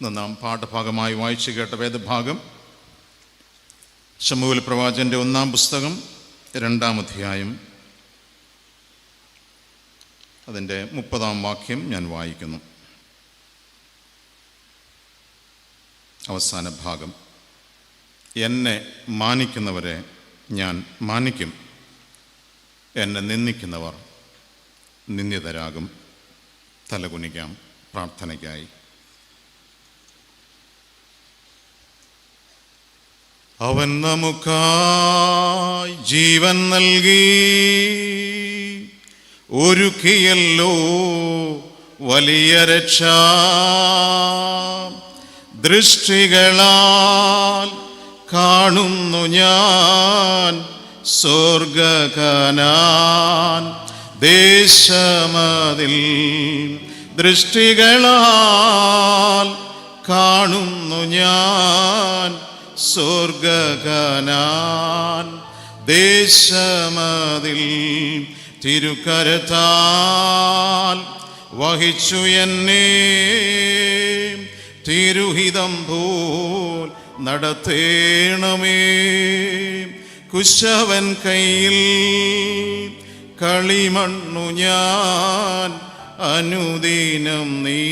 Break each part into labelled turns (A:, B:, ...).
A: നാം പാഠഭാഗമായി വായിച്ചു കേട്ട വേദഭാഗം ശമൂവേൽ പ്രവാചകന്റെ 1-ാം പുസ്തകം 2-ാം അധ്യായം അതിൻ്റെ 30-ാം വാക്യം ഞാൻ വായിക്കുന്നു. അവസാന ഭാഗം: എന്നെ മാനിക്കുന്നവരെ ഞാൻ മാനിക്കും, എന്നെ നിന്ദിക്കുന്നവർ നിന്ദിതരാകും. തലകുനിക്കാം പ്രാർത്ഥനയ്ക്കായി. അവൻ നമുക്കായി ജീവൻ നൽകി ഒരുക്കിയല്ലോ വലിയ രക്ഷ. ദൃഷ്ടികളാൽ കാണുന്നു ഞാൻ സ്വർഗ്ഗകനാൻ ദേശമതിൽ. ദൃഷ്ടികളാൽ കാണുന്നു ഞാൻ സ്വർഗ്ഗകനാൻ ദേശമതിൽ. തിരുക്കരത്താൽ വഹിച്ചു എന്നെ തിരുഹിതം പോൽ നടത്തേണമേ. കുശവൻ കയ്യിൽ കളിമണ്ണു ഞാൻ അനുദിനം നീ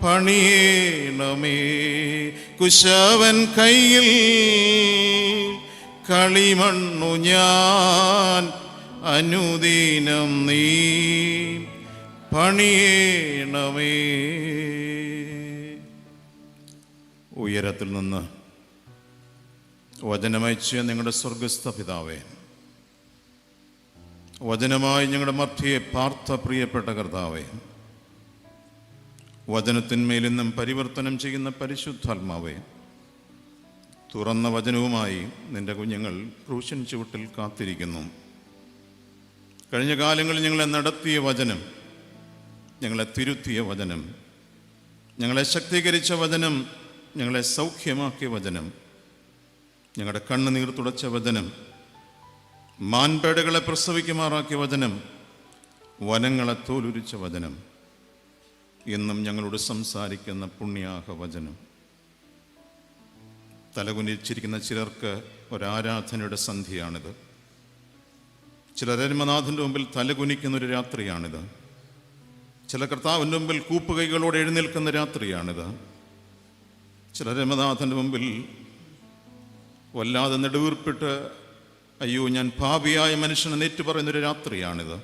A: പണിയേണമേ. കുശവൻ കയ്യിൽ കളിമണ്ണു ഞാൻ അനുദിനം നീ പണിയേണമേ. ഉയരത്തിൽ നിന്ന് വചനമയച്ച നിങ്ങളുടെ സ്വർഗസ്ഥ പിതാവേ, വചനമായി ഞങ്ങളുടെ മധ്യയെ പാർത്ത പ്രിയപ്പെട്ട കർത്താവേ, വചനത്തിന്മേൽ നിന്നും പരിവർത്തനം ചെയ്യുന്ന പരിശുദ്ധാത്മാവേ, തുറന്ന വചനവുമായി നിന്റെ കുഞ്ഞുങ്ങൾ ക്രൂശൻ ചുവട്ടിൽ കാത്തിരിക്കുന്നു. കഴിഞ്ഞ കാലങ്ങളിൽ ഞങ്ങളെ നടത്തിയ വചനം, ഞങ്ങളെ തിരുത്തിയ വചനം, ഞങ്ങളെ ശക്തീകരിച്ച വചനം, ഞങ്ങളെ സൗഖ്യമാക്കിയ വചനം, ഞങ്ങളുടെ കണ്ണുനീർ തുടച്ച വചനം, മാൻപേടകളെ പ്രസവിക്കുമാറാക്കിയ വചനം, വനങ്ങളെ തോലുരിച്ച വചനം, എന്നും ഞങ്ങളോട് സംസാരിക്കുന്ന പുണ്യാഹ വചനം. തലകുനിച്ചിരിക്കുന്ന ചിലർക്ക് ഒരാരാധനയുടെ സന്ധ്യയാണിത്. ചിലർ അരുമനാഥൻ്റെ മുമ്പിൽ തലകുനിക്കുന്നൊരു രാത്രിയാണിത്. ചില കർത്താവിൻ്റെ മുമ്പിൽ കൂപ്പുകൈകളോടെ എഴുന്നേൽക്കുന്ന രാത്രിയാണിത്. ചില അരുമനാഥൻ്റെ മുമ്പിൽ വല്ലാതെ നെടുവീർപ്പിട്ട് അയ്യോ ഞാൻ പാപിയായ മനുഷ്യനെ നേറ്റുപറയുന്നൊരു രാത്രിയാണിത്.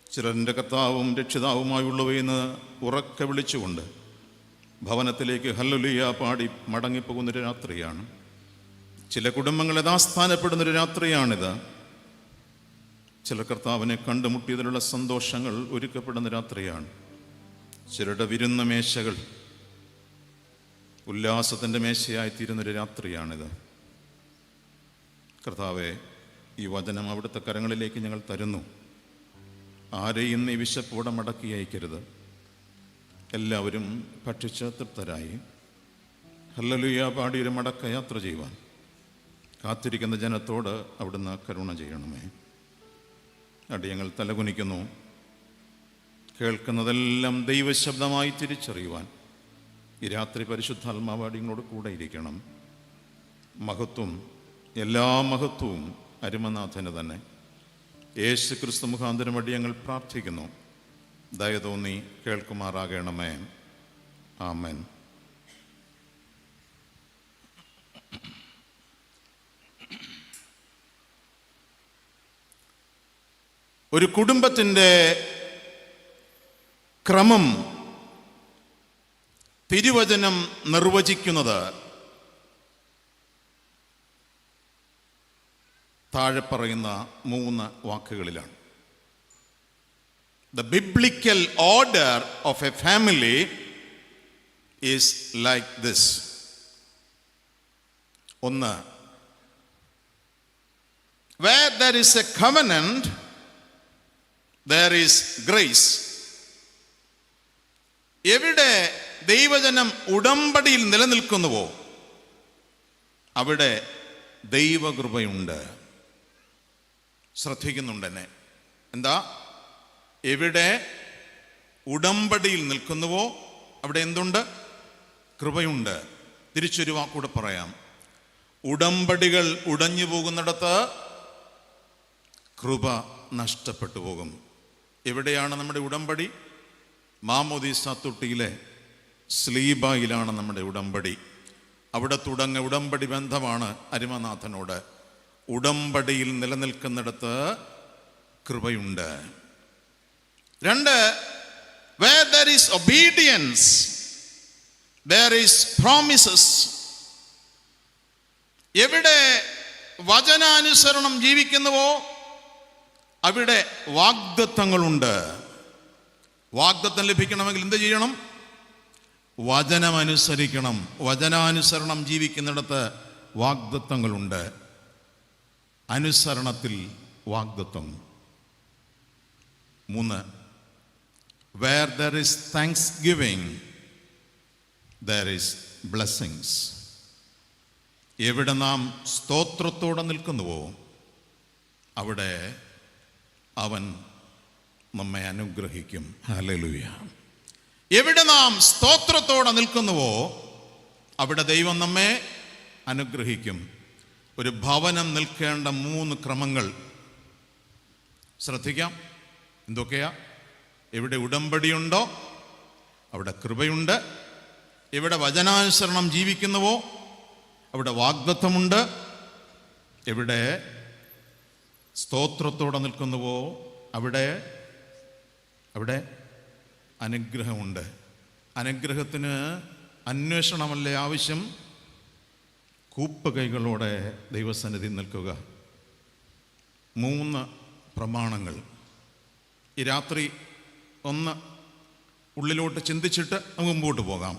A: ചിലരുടെ കർത്താവും രക്ഷിതാവുമായുള്ളവയെന്ന് ഉറക്കെ വിളിച്ചുകൊണ്ട് ഭവനത്തിലേക്ക് ഹല്ലേലൂയ പാടി മടങ്ങിപ്പോകുന്നൊരു രാത്രിയാണ്. ചില കുടുംബങ്ങൾ യഥാസ്ഥാനപ്പെടുന്നൊരു രാത്രിയാണിത്. ചില കർത്താവിനെ കണ്ടുമുട്ടിയതിലുള്ള സന്തോഷങ്ങൾ ഒരുക്കപ്പെടുന്ന രാത്രിയാണ്. ചിലരുടെ വിരുന്ന മേശകൾ ഉല്ലാസത്തിൻ്റെ മേശയായിത്തീരുന്നൊരു രാത്രിയാണിത്. കർത്താവെ, ഈ വചനം അവിടുത്തെ കരങ്ങളിലേക്ക് ഞങ്ങൾ തരുന്നു. ആരെയും നീ വിശപ്പോടെ മടക്കി അയക്കരുത്. എല്ലാവരും ഭക്ഷിച്ച് തൃപ്തരായി ഹല്ലേലൂയ പാടിയൊരു മടക്ക യാത്ര ചെയ്യുവാൻ കാത്തിരിക്കുന്ന ജനത്തോട് അവിടുന്ന് കരുണ ചെയ്യണമേ. അടിയങ്ങൾ തലകുനിക്കുന്നു. കേൾക്കുന്നതെല്ലാം ദൈവശബ്ദമായി തിരിച്ചറിയുവാൻ ഈ രാത്രി പരിശുദ്ധാത്മാവ് അടിയങ്ങളോട് കൂടെ ഇരിക്കണം. മഹത്വം, എല്ലാ മഹത്വവും അരുമനാഥന് തന്നെ. യേശു ക്രിസ്തു മുഖാന്തരം അടിയങ്ങൾ പ്രാർത്ഥിക്കുന്നു. ദയ തോന്നി കേൾക്കുമാറാകണമേ. ആമേൻ. ഒരു കുടുംബത്തിൻ്റെ ക്രമം തിരുവചനം നിർവചിക്കുന്നത് താഴെ പറയുന്ന 3 വാക്കുകളിലാണ്. The biblical order of a family is like this. 1. Where there is a covenant, there is grace. എവിടെ ദൈവജനം ഉടമ്പടിയിൽ നിലനിൽക്കുന്നുവോ അവിടെ ദൈവകൃപയുണ്ട്. ശ്രദ്ധിക്കുന്നുണ്ടെന്നെ? എന്താ? എവിടെ ഉടമ്പടിയിൽ നിൽക്കുന്നുവോ അവിടെ എന്തുണ്ട്? കൃപയുണ്ട്. തിരിച്ചൊരു വാക്കൂടെ പറയാം. ഉടമ്പടികൾ ഉടഞ്ഞു പോകുന്നിടത്ത് കൃപ നഷ്ടപ്പെട്ടു പോകും. എവിടെയാണ് നമ്മുടെ ഉടമ്പടി? മാമോദീസ തൊട്ടിയിലെ സ്ലീബായിലാണ് നമ്മുടെ ഉടമ്പടി. അവിടെ തുടങ്ങിയ ഉടമ്പടി ബന്ധമാണ് അരുമനാഥനോട്. ഉടമ്പടിയിൽ നിലനിൽക്കുന്നിടത്ത് കൃപയുണ്ട്. 2, where there is obedience, there is promises. എവിടെ വചനാനുസരണം ജീവിക്കുന്നുവോ അവിടെ വാഗ്ദത്തങ്ങളുണ്ട്. വാഗ്ദത്തം ലഭിക്കണമെങ്കിൽ എന്ത് ചെയ്യണം? വചനമനുസരിക്കണം. വചനാനുസരണം ജീവിക്കുന്നിടത്ത് വാഗ്ദത്തങ്ങളുണ്ട്. അനുസരണത്തിൽ വാഗ്ദത്തം. 3, where there is thanksgiving, there is blessings. എവിടെ നാം സ്തോത്രത്തോടെ നിൽക്കുന്നുവോ അവിടെ അവൻ നമ്മെ അനുഗ്രഹിക്കും. ഹല്ലേലൂയ. എവിടെ നാം സ്തോത്രത്തോടെ നിൽക്കുന്നുവോ അവിടെ ദൈവം നമ്മെ അനുഗ്രഹിക്കും. ഒരു ഭവനം നിൽക്കേണ്ട 3 ക്രമങ്ങൾ ശ്രദ്ധിക്കാം. എന്തൊക്കെയാ? എവിടെ ഉടമ്പടിയുണ്ടോ അവിടെ കൃപയുണ്ട്. എവിടെ വചനാനുസരണം ജീവിക്കുന്നുവോ അവിടെ വാഗ്ദത്തമുണ്ട്. എവിടെ സ്തോത്രത്തോടെ നിൽക്കുന്നുവോ അവിടെ അനുഗ്രഹമുണ്ട്. അനുഗ്രഹത്തിന് അന്വേഷണമല്ലേ ആവശ്യം? കൂപ്പുകൈകളോടെ ദൈവസന്നിധി നിൽക്കുക. 3 പ്രമാണങ്ങൾ ഈ രാത്രി ഒന്ന് ഉള്ളിലോട്ട് ചിന്തിച്ചിട്ട് നമുക്ക് മുമ്പോട്ട് പോകാം.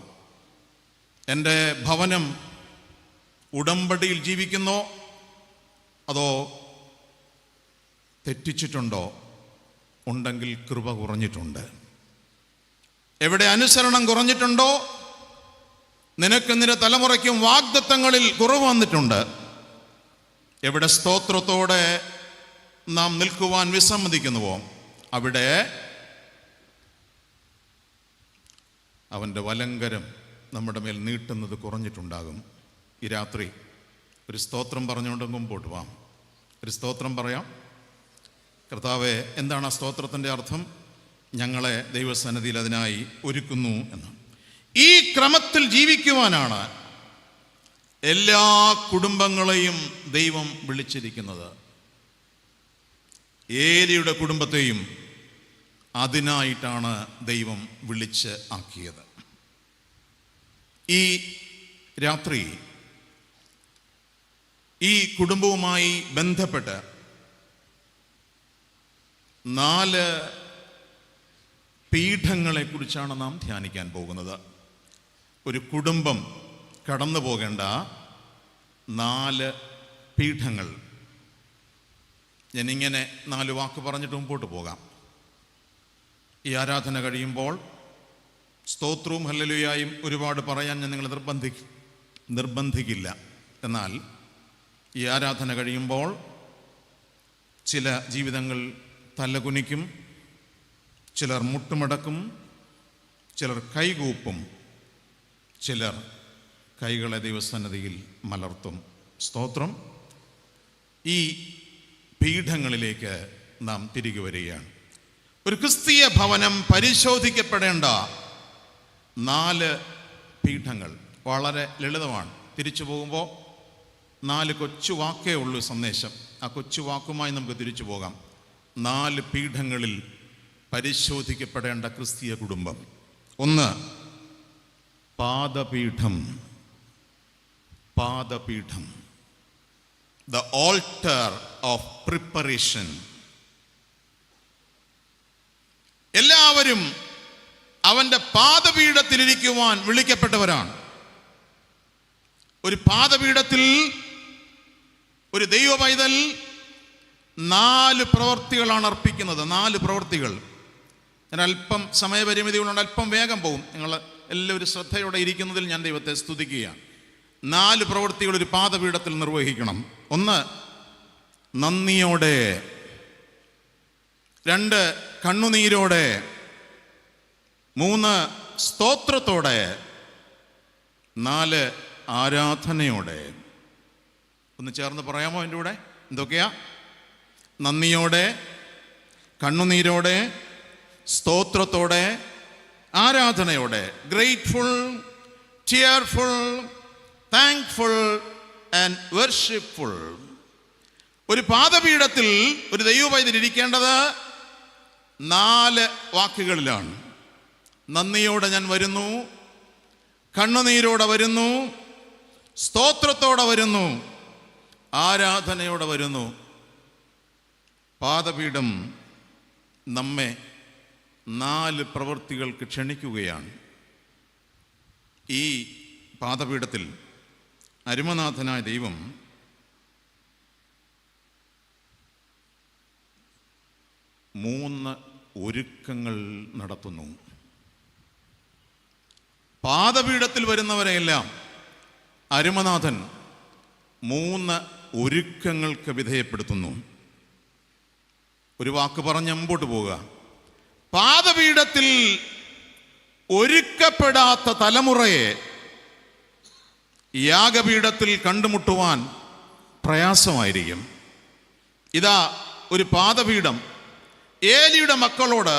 A: എൻ്റെ ഭവനം ഉടമ്പടിയിൽ ജീവിക്കുന്നോ അതോ തെറ്റിച്ചിട്ടുണ്ടോ? ഉണ്ടെങ്കിൽ കൃപ കുറഞ്ഞിട്ടുണ്ട്. എവിടെ അനുസരണം കുറഞ്ഞിട്ടുണ്ടോ നിനക്ക് നിന്റെ തലമുറയ്ക്കും വാഗ്ദത്തങ്ങളിൽ കുറവ് വന്നിട്ടുണ്ട്. എവിടെ സ്തോത്രത്തോടെ നാം നിൽക്കുവാൻ വിസമ്മതിക്കുന്നുവോ അവിടെ അവൻ്റെ വലങ്കരം നമ്മുടെ മേൽ നീട്ടുന്നത് കുറഞ്ഞിട്ടുണ്ടാകും. ഈ രാത്രി ഒരു സ്തോത്രം പറഞ്ഞുകൊണ്ട് മുമ്പോട്ട് പോവാം. ഒരു സ്തോത്രം പറയാം. കർത്താവേ, എന്താണ് ആ സ്തോത്രത്തിൻ്റെ അർത്ഥം? ഞങ്ങളെ ദൈവസന്നിധിയിൽ അതിനായി ഒരുക്കുന്നു എന്ന്. ഈ ക്രമത്തിൽ ജീവിക്കുവാനാണ് എല്ലാ കുടുംബങ്ങളെയും ദൈവം വിളിച്ചിരിക്കുന്നത്. ഏലിയുടെ കുടുംബത്തെയും അതിനായിട്ടാണ് ദൈവം വിളിച്ച് ആക്കിയത്. ഈ രാത്രി ഈ കുടുംബവുമായി ബന്ധപ്പെട്ട് 4 പീഠങ്ങളെക്കുറിച്ചാണ് നാം ധ്യാനിക്കാൻ പോകുന്നത്. ഒരു കുടുംബം കടന്നു പോകേണ്ട 4 പീഠങ്ങൾ. ഞാനിങ്ങനെ 4 വാക്ക് പറഞ്ഞിട്ട് മുമ്പോട്ട് പോകാം. ഈ ആരാധന കഴിയുമ്പോൾ സ്തോത്രവും ഹല്ലേലൂയായും ഒരുപാട് പറയാൻ ഞാൻ നിങ്ങളെ നിർബന്ധിക്കില്ല. എന്നാൽ ഈ ആരാധന കഴിയുമ്പോൾ ചില ജീവിതങ്ങൾ തലകുനിക്കും, ചിലർ മുട്ടുമടക്കും, ചിലർ കൈകൂപ്പും, ചിലർ കൈകളെ ദൈവസന്നിധിയിൽ മലർത്തും. സ്തോത്രം. ഈ പീഠങ്ങളിലേക്ക് നാം തിരികെ വരികയാണ്. ഒരു ക്രിസ്തീയ ഭവനം പരിശോധിക്കപ്പെടേണ്ട 4 പീഠങ്ങൾ വളരെ ലളിതമാണ്. തിരിച്ചു പോകുമ്പോൾ 4 കൊച്ചു വാക്കേ ഉള്ളൂ സന്ദേശം. ആ കൊച്ചു വാക്കുമായി നമുക്ക് തിരിച്ചു പോകാം. 4 പീഠങ്ങളിൽ പരിശോധിക്കപ്പെടേണ്ട ക്രിസ്തീയ കുടുംബം. 1, പാദപീഠം. പാദപീഠം, the altar of preparation. എല്ലാവരും അവൻ്റെ പാദപീഠത്തിലിരിക്കുവാൻ വിളിക്കപ്പെട്ടവരാണ്. ഒരു പാദപീഠത്തിൽ ഒരു ദൈവ പൈതൽ 4 പ്രവൃത്തികളാണ് അർപ്പിക്കുന്നത്. 4 പ്രവൃത്തികൾ. ഞാൻ അല്പം സമയപരിമിതി കൊണ്ട് അല്പം വേഗം പോകും. നിങ്ങൾ എല്ലാവരും ശ്രദ്ധയോടെ ഇരിക്കുന്നതിൽ ഞാൻ ദൈവത്തെ സ്തുതിക്കുകയാണ്. 4 പ്രവൃത്തികൾ ഒരു പാദപീഠത്തിൽ നിർവഹിക്കണം. 1, നന്ദിയോടെ. 2, കണ്ണുനീരോടെ. 3, സ്തോത്രത്തോടെ, 4 ആരാധനയോടെ. ഒന്ന് ചേർന്ന് പറയാമോ എൻ്റെ കൂടെ? എന്തൊക്കെയാ? നന്ദിയോടെ, കണ്ണുനീരോടെ, സ്തോത്രത്തോടെ, ആരാധനയോടെ. Grateful, tearful, thankful and worshipful. ഒരു പാദപീഠത്തിൽ ഒരു ദൈവപൈതൽ ഇരിക്കേണ്ടത് 4 വാക്കുകളിലാണ്. നന്ദിയോടെ ഞാൻ വരുന്നു, കണ്ണുനീരോടെ വരുന്നു, സ്തോത്രത്തോടെ വരുന്നു, ആരാധനയോടെ വരുന്നു. പാദപീഠം നമ്മെ 4 പ്രവൃത്തികൾക്ക് ക്ഷണിക്കുകയാണ്. ഈ പാദപീഠത്തിൽ അരുമനാഥനായ ദൈവം മൂന്ന് ഒരുക്കങ്ങൾ നടത്തുന്നു. പാദപീഠത്തിൽ വരുന്നവരെയെല്ലാം അരുമനാഥൻ 3 ഒരുക്കങ്ങൾക്ക് വിധേയപ്പെടുത്തുന്നു. ഒരു വാക്ക് പറഞ്ഞ് മുമ്പോട്ട് പോവുക. പാദപീഠത്തിൽ ഒരുക്കപ്പെടാത്ത തലമുറയെ യാഗപീഠത്തിൽ കണ്ടുമുട്ടുവാൻ പ്രയാസമായിരിക്കും. ഇതാ ഒരു പാദപീഠം. ഏലിയുടെ മക്കളോട്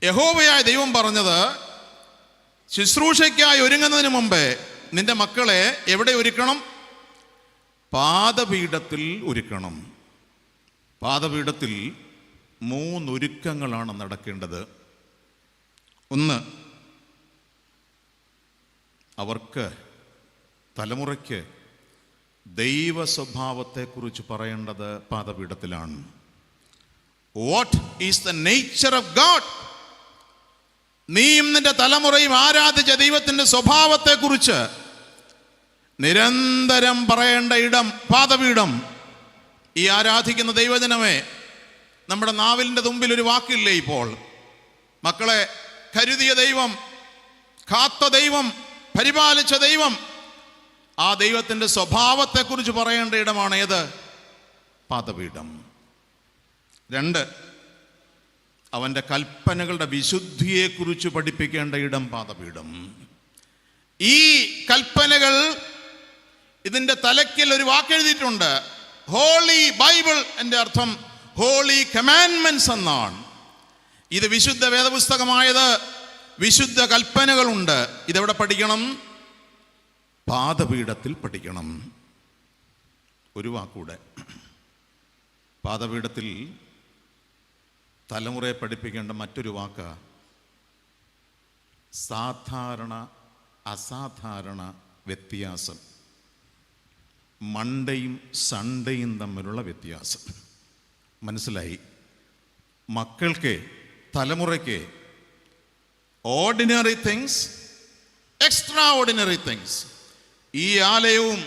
A: യഹോവയായ ദൈവം പറഞ്ഞത്, ശുശ്രൂഷയ്ക്കായി ഒരുങ്ങുന്നതിന് മുമ്പേ നിന്റെ മക്കളെ എവിടെ ഒരുക്കണം? പാദപീഠത്തിൽ ഒരുക്കണം. പാദപീഠത്തിൽ 3 ഒരുക്കങ്ങളാണ് നടക്കേണ്ടത്. ഒന്ന്, അവർക്ക്, തലമുറയ്ക്ക് ദൈവ സ്വഭാവത്തെക്കുറിച്ച് പറയേണ്ടത് പാദപീഠത്തിലാണ്. What is the nature of God? നീയും നിന്റെ തലമുറയും ആരാധിച്ച ദൈവത്തിൻ്റെ സ്വഭാവത്തെക്കുറിച്ച് നിരന്തരം പറയേണ്ട ഇടം പാദപീഠം. ഈ ആരാധിക്കുന്ന ദൈവജനമേ, നമ്മുടെ നാവിലിൻ്റെ തുമ്പിൽ ഒരു വാക്കില്ലേ ഇപ്പോൾ? മക്കളെ കരുതിയ ദൈവം, കാത്ത ദൈവം, പരിപാലിച്ച ദൈവം, ആ ദൈവത്തിൻ്റെ സ്വഭാവത്തെക്കുറിച്ച് പറയേണ്ട ഇടമാണ് ഏത്? പാദപീഠം. 2, അവൻ്റെ കൽപ്പനകളുടെ വിശുദ്ധിയെക്കുറിച്ച് പഠിപ്പിക്കേണ്ട ഇടം പാദപീഠം. ഈ കൽപ്പനകൾ, ഇതിൻ്റെ തലയ്ക്കൽ ഒരു വാക്കെഴുതിയിട്ടുണ്ട്, ഹോളി ബൈബിൾ. എൻ്റെ അർത്ഥം ഹോളി കമാൻഡ്മെന്റ്സ് എന്നാണ്. ഇത് വിശുദ്ധ വേദപുസ്തകമായത്, വിശുദ്ധ കൽപ്പനകളുണ്ട്. ഇതെവിടെ പഠിക്കണം? പാദപീഠത്തിൽ പഠിക്കണം. ഒരു വാക്കൂടെ, പാദപീഠത്തിൽ തലമുറയെ പഠിപ്പിക്കേണ്ട മറ്റൊരു വാക്ക് സാധാരണ അസാധാരണ വ്യത്യാസം. മണ്ടയും സൺഡേയും തമ്മിലുള്ള വ്യത്യാസം. മനസ്സിലായി? മക്കൾക്ക്, തലമുറയ്ക്ക് ordinary things, extra ordinary things. ഈ ആലയവും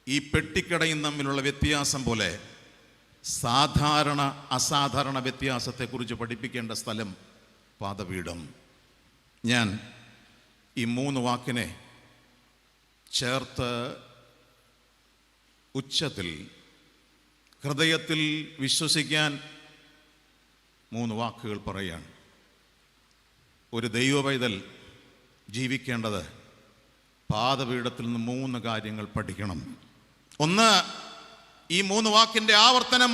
A: ഈ പെട്ടിക്കടയും തമ്മിലുള്ള വ്യത്യാസം പോലെ സാധാരണ അസാധാരണ വ്യത്യാസത്തെക്കുറിച്ച് പഠിപ്പിക്കേണ്ട സ്ഥലം പാദപീഠം. ഞാൻ ഈ 3 വാക്കിനെ ചേർത്ത് ഉച്ചത്തിൽ, ഹൃദയത്തിൽ വിശ്വസിക്കാൻ 3 വാക്കുകൾ പറയുകയാണ്. ഒരു ദൈവപൈതൽ ജീവിക്കേണ്ടത് പാദപീഠത്തിൽ നിന്ന് 3 കാര്യങ്ങൾ പഠിക്കണം. ഒന്ന്, ഈ 3 വാക്കിൻ്റെ ആവർത്തനം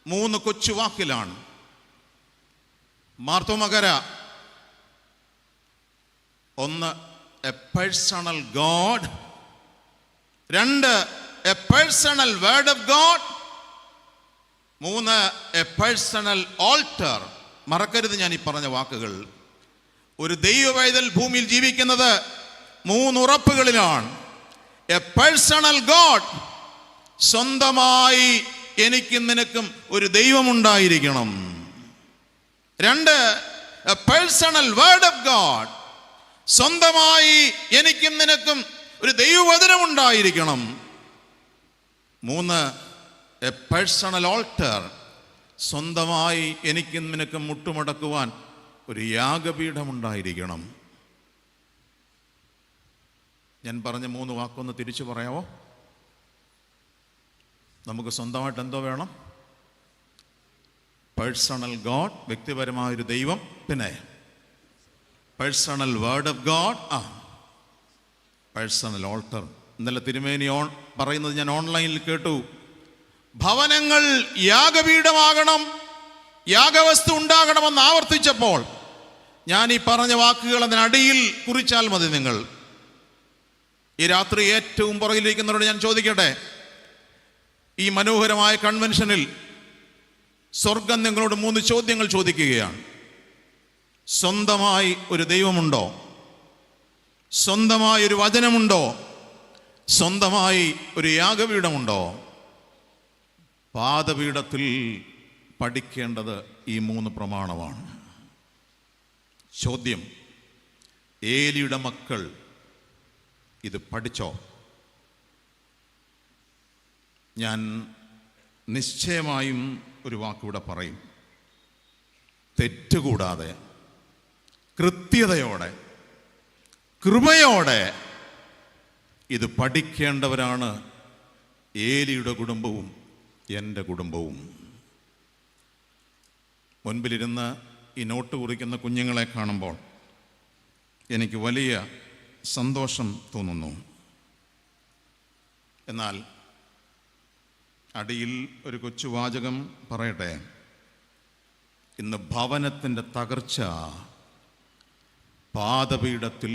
A: 3 കൊച്ചു വാക്കിലാണ്. മാർത്തോമകര. 1, A personal God. 2, A personal word of God. 3, A personal alter. മറക്കരുത് ഞാൻ ഈ പറഞ്ഞ വാക്കുകൾ. ഒരു ദൈവപൈതൽ ഭൂമിയിൽ ജീവിക്കുന്നത് 3 ഉറപ്പുകളിലാണ്. എ പേഴ്സണൽ ഗോഡ്, സ്വന്തമായി എനിക്കും നിനക്കും ഒരു ദൈവമുണ്ടായിരിക്കണം. 2, A personal word of God, സ്വന്തമായി എനിക്കും നിനക്കും ഒരു ദൈവവചനമുണ്ടായിരിക്കണം. 3, എ പേഴ്സണൽ ഓൾട്ടർ, സ്വന്തമായി എനിക്കും നിനക്കും മുട്ടുമടക്കുവാൻ ഒരു യാഗപീഠമുണ്ടായിരിക്കണം. ഞാൻ പറഞ്ഞ 3 വാക്കൊന്ന് തിരിച്ചു പറയാമോ? നമുക്ക് സ്വന്തമായിട്ട് എന്തോ വേണം? പേഴ്സണൽ ഗോഡ്, വ്യക്തിപരമായൊരു ദൈവം. പിന്നെ personal word of God, personal alter. ഇന്നലെ തിരുമേനി പറയുന്നത് ഞാൻ ഓൺലൈനിൽ കേട്ടു. ഭവനങ്ങൾ യാഗപീഠമാകണം, യാഗവസ്തു ഉണ്ടാകണമെന്ന് ആവർത്തിച്ചപ്പോൾ ഞാൻ ഈ പറഞ്ഞ വാക്കുകൾ അതിനടിയിൽ കുറിച്ചാൽ മതി നിങ്ങൾ. ഈ രാത്രി ഏറ്റവും പുറകിലിരിക്കുന്നവരോട് ഞാൻ ചോദിക്കട്ടെ, ഈ മനോഹരമായ കൺവെൻഷനിൽ സ്വർഗം നിങ്ങളോട് 3 ചോദ്യങ്ങൾ ചോദിക്കുകയാണ്. സ്വന്തമായി ഒരു ദൈവമുണ്ടോ? സ്വന്തമായി ഒരു വചനമുണ്ടോ? സ്വന്തമായി ഒരു യാഗപീഠമുണ്ടോ? പാദപീഠത്തിൽ പഠിക്കേണ്ടത് ഈ 3 പ്രമാണമാണ്. ചോദ്യം, ഏലിയുടെ മക്കൾ ഇത് പഠിച്ചോ? ഞാൻ നിശ്ചയമായും ഒരു വാക്കിവിടെ പറയും. തെറ്റുകൂടാതെ, കൃത്യതയോടെ, കൃപയോടെ ഇത് പഠിക്കേണ്ടവരാണ് ഏലിയുടെ കുടുംബവും എൻ്റെ കുടുംബവും. മുൻപിലിരുന്ന് ഈ നോട്ട് കുറിക്കുന്ന കുഞ്ഞുങ്ങളെ കാണുമ്പോൾ എനിക്ക് വലിയ സന്തോഷം തോന്നുന്നു. എന്നാൽ അടിയിൽ ഒരു കൊച്ചു വാചകം പറയട്ടെ. ഇന്ന് ഭവനത്തിൻ്റെ തകർച്ച പാദപീഠത്തിൽ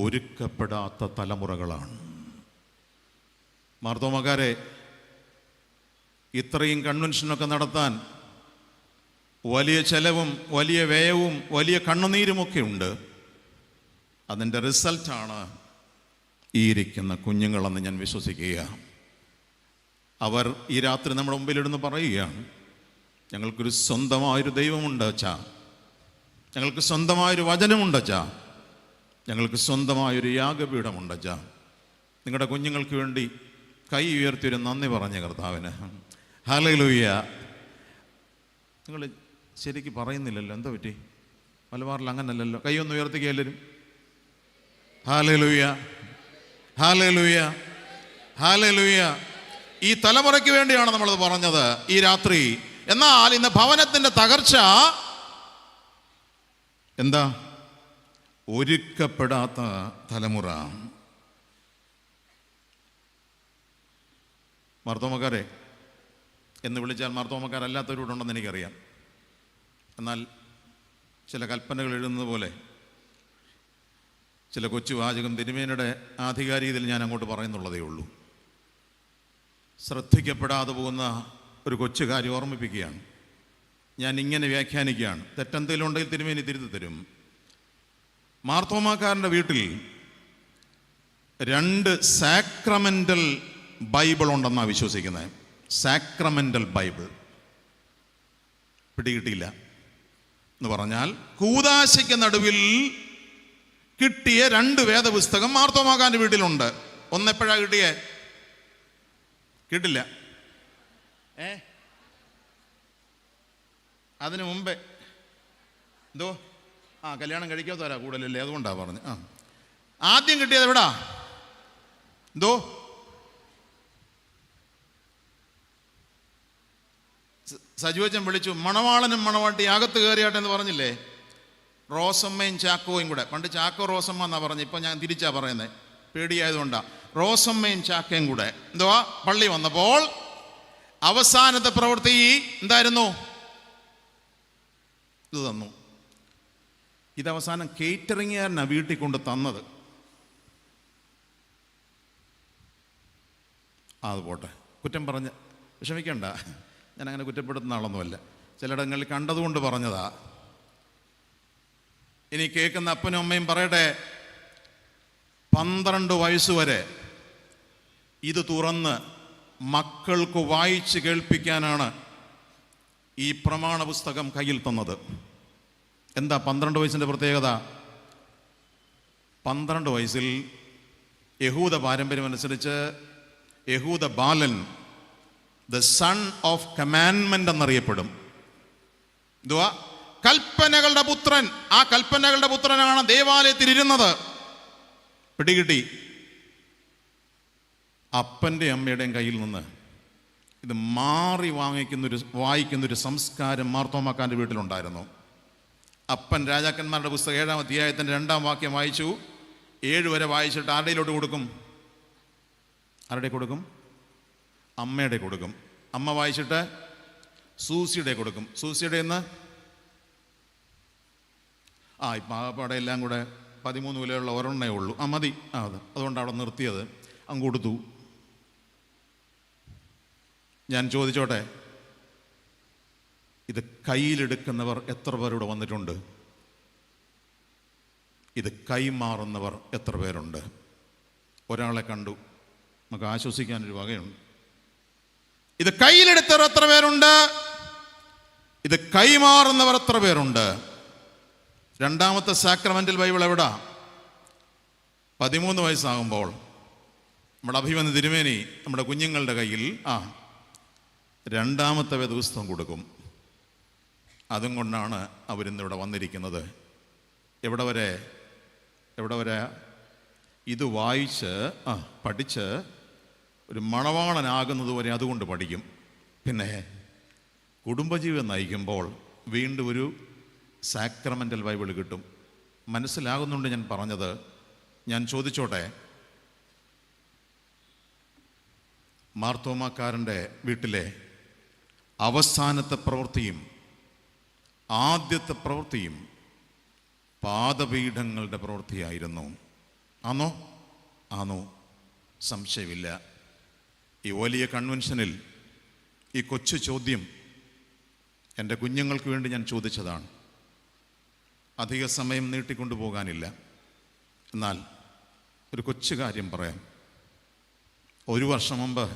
A: ഒരുക്കപ്പെടാത്ത തലമുറകളാണ്. മാർത്തോമാക്കാരെ, ഇത്രയും കൺവെൻഷനൊക്കെ നടത്താൻ വലിയ ചെലവും വലിയ വ്യയവും വലിയ കണ്ണുനീരുമൊക്കെ ഉണ്ട്. അതിൻ്റെ റിസൾട്ടാണ് ഈ ഇരിക്കുന്ന കുഞ്ഞുങ്ങളെന്ന് ഞാൻ വിശ്വസിക്കുക. അവർ ഈ രാത്രി നമ്മുടെ മുമ്പിലിരുന്ന് പറയുകയാണ്, ഞങ്ങൾക്കൊരു സ്വന്തമായൊരു ദൈവമുണ്ട് അച്ഛാ, ഞങ്ങൾക്ക് സ്വന്തമായൊരു വചനമുണ്ട് അച്ഛാ, ഞങ്ങൾക്ക് സ്വന്തമായൊരു യാഗപീഠമുണ്ട് അച്ഛാ. നിങ്ങളുടെ കുഞ്ഞുങ്ങൾക്ക് വേണ്ടി കൈ ഉയർത്തിയൊരു നന്ദി പറഞ്ഞ കർത്താവിന്. ഹല്ലേലൂയ. നിങ്ങൾ ശരിക്ക് പറയുന്നില്ലല്ലോ, എന്താ പറ്റി? മലബാറിൽ അങ്ങനല്ലല്ലോ. കൈയൊന്ന് ഉയർത്തിക്കുക എല്ലാവരും. Hallelujah, hallelujah, hallelujah. ഈ തലമുറയ്ക്ക് വേണ്ടിയാണ് നമ്മളത് പറഞ്ഞത് ഈ രാത്രി. എന്നാൽ ഇന്ന് ഭവനത്തിൻ്റെ തകർച്ച എന്താ? ഒരുക്കപ്പെടാത്ത തലമുറ. മാർത്തോമക്കാരെ എന്ന് വിളിച്ചാൽ മാർത്തോമക്കാരല്ലാത്തവരോടുണ്ടെന്ന് എനിക്കറിയാം. എന്നാൽ ചില കൽപ്പനകൾ എഴുതുന്നത് പോലെ ചില കൊച്ചു വാചകം തിരുമേനിയുടെ ആധികാരികതയിൽ ഞാൻ അങ്ങോട്ട് പറയുന്നുള്ളതേ ഉള്ളൂ. ശ്രദ്ധിക്കപ്പെടാതെ പോകുന്ന ഒരു കൊച്ചു കാര്യം ഓർമ്മിപ്പിക്കുകയാണ്. ഞാൻ ഇങ്ങനെ വ്യാഖ്യാനിക്കുകയാണ്. തെറ്റെന്തെങ്കിലും ഉണ്ടെങ്കിൽ തിരുമേനി തിരുത്തി തരും. മാർത്തോമാക്കാരൻ്റെ വീട്ടിൽ 2 സാക്രമെൻ്റൽ ബൈബിൾ ഉണ്ടെന്നാണ് വിശ്വസിക്കുന്നത്. സാക്രമെൻ്റൽ ബൈബിൾ പിടികിട്ടിയില്ല എന്ന് പറഞ്ഞാൽ കൂദാശയ്ക്ക് നടുവിൽ കിട്ടിയ 2 വേദപുസ്തകം മാർത്തോമാക്കാരൻ്റെ വീട്ടിലുണ്ട്. ഒന്നെപ്പോഴാണ് കിട്ടിയേ? കിട്ടില്ല. അതിനു മുമ്പേ എന്തോ കല്യാണം കഴിക്കാത്തവരാ കൂടുതലല്ലേ, അതുകൊണ്ടാ പറഞ്ഞു. ആദ്യം കിട്ടിയത് എവിടാ? എന്തോ സജുവച്ചൻ വിളിച്ചു, മണവാളനും മണവാട്ടി അകത്ത് കയറിയാട്ടെ എന്ന് പറഞ്ഞില്ലേ? റോസമ്മയും ചാക്കോയും കൂടെ. പണ്ട് ചാക്കോ റോസമ്മ എന്നാ പറഞ്ഞു, ഇപ്പം ഞാൻ തിരിച്ചാ പറയുന്നത്, പേടിയായതുകൊണ്ടാ. റോസമ്മയും ചാക്കയും കൂടെ എന്തുവാ പള്ളി വന്നപ്പോൾ അവസാനത്തെ പ്രവൃത്തി എന്തായിരുന്നു? ഇത് തന്നു. ഇത് അവസാനം കേറ്ററിംഗുകാരനാ വീട്ടിൽ കൊണ്ട് തന്നത്. അത് പോട്ടെ, കുറ്റം പറഞ്ഞ് വിഷമിക്കണ്ട, ഞാനങ്ങനെ കുറ്റപ്പെടുത്തുന്ന ആളൊന്നുമല്ല. ചിലയിടങ്ങളിൽ കണ്ടതുകൊണ്ട് പറഞ്ഞതാ. ഇനി കേൾക്കുന്ന അപ്പനും അമ്മയും പറയട്ടെ, 12 വയസ്സുവരെ ഇത് തുറന്ന് മക്കൾക്ക് വായിച്ച് കേൾപ്പിക്കാനാണ് ഈ പ്രമാണ പുസ്തകം കയ്യിൽ തന്നത്. എന്താ 12 വയസ്സിൻ്റെ പ്രത്യേകത? 12 വയസ്സിൽ യഹൂദ പാരമ്പര്യമനുസരിച്ച് യഹൂദ ബാലൻ ദ സൺ ഓഫ് കമാൻഡ്മെന്റ് എന്നറിയപ്പെടും. എന്തുവാ? കൽപ്പനകളുടെ പുത്രൻ. ആ കൽപ്പനകളുടെ പുത്രനാണ് ദേവാലയത്തിൽ ഇരുന്നത്. പിടികിട്ടി? അപ്പൻ്റെ അമ്മയുടെയും കയ്യിൽ നിന്ന് ഇത് മാറി വായിക്കുന്നൊരു സംസ്കാരം മാർത്തോമാക്കാൻ്റെ വീട്ടിലുണ്ടായിരുന്നു. അപ്പൻ രാജാക്കന്മാരുടെ പുസ്തകം 7-ാം അധ്യായത്തിൻ്റെ 2-ാം വാക്യം വായിച്ചു. 7 വരെ വായിച്ചിട്ട് ആരുടെയിലോട്ട് കൊടുക്കും? ആരുടെ കൊടുക്കും? അമ്മയുടെ കൊടുക്കും. അമ്മ വായിച്ചിട്ട് സൂസിയുടെ കൊടുക്കും. സൂസിയുടെ എന്ന് ഇപ്പം ആകപ്പാടെ എല്ലാം കൂടെ 13 വിലയുള്ള ഒരെണ്ണേ ഉള്ളൂ. മതി. അതുകൊണ്ട് അവിടെ നിർത്തിയത്. അങ്ങ് കൊടുത്തു. ഞാൻ ചോദിച്ചോട്ടെ, ഇത് കയ്യിലെടുക്കുന്നവർ എത്ര പേരിവിടെ വന്നിട്ടുണ്ട്? ഇത് കൈമാറുന്നവർ എത്ര പേരുണ്ട്? ഒരാളെ കണ്ടു, നമുക്ക് ആശ്വസിക്കാനൊരു വകയുണ്ട്. ഇത് കയ്യിലെടുത്തവർ എത്ര പേരുണ്ട്? ഇത് കൈമാറുന്നവർ എത്ര പേരുണ്ട്? 2-ാമത്തെ സാക്രമെന്റൽ ബൈബിൾ എവിടാ? 13 വയസ്സാകുമ്പോൾ നമ്മുടെ അഭിമന്യ തിരുമേനി നമ്മുടെ കുഞ്ഞുങ്ങളുടെ കയ്യിൽ 2-ാമത്തെ വേദപുസ്തകം കൊടുക്കും. അതും കൊണ്ടാണ് അവരിന്നിവിടെ വന്നിരിക്കുന്നത്. എവിടെ വരെ? ഇത് വായിച്ച് പഠിച്ച് ഒരു മണവാളനാകുന്നത് വരെ അതുകൊണ്ട് പഠിക്കും. പിന്നെ കുടുംബജീവിതം നയിക്കുമ്പോൾ വീണ്ടും ഒരു സാക്രമെൻ്റൽ ബൈബിൾ കിട്ടും. മനസ്സിലാകുന്നുണ്ട് ഞാൻ പറഞ്ഞത്? ഞാൻ ചോദിച്ചോട്ടെ, മാർത്തോമാക്കാരൻ്റെ വീട്ടിലെ അവസാനത്തെ പ്രവൃത്തിയും ആദ്യത്തെ പ്രവൃത്തിയും പാദപീഠങ്ങളുടെ പ്രവൃത്തിയായിരുന്നു. ആണോ? സംശയമില്ല. ഈ വലിയ കൺവെൻഷനിൽ ഈ കൊച്ചു ചോദ്യം എൻ്റെ കുഞ്ഞുങ്ങൾക്ക് വേണ്ടി ഞാൻ ചോദിച്ചതാണ്. അധിക സമയം നീട്ടിക്കൊണ്ടു പോകാനില്ല. എന്നാൽ ഒരു കൊച്ചു കാര്യം പറയാം. 1 വർഷം മുമ്പ്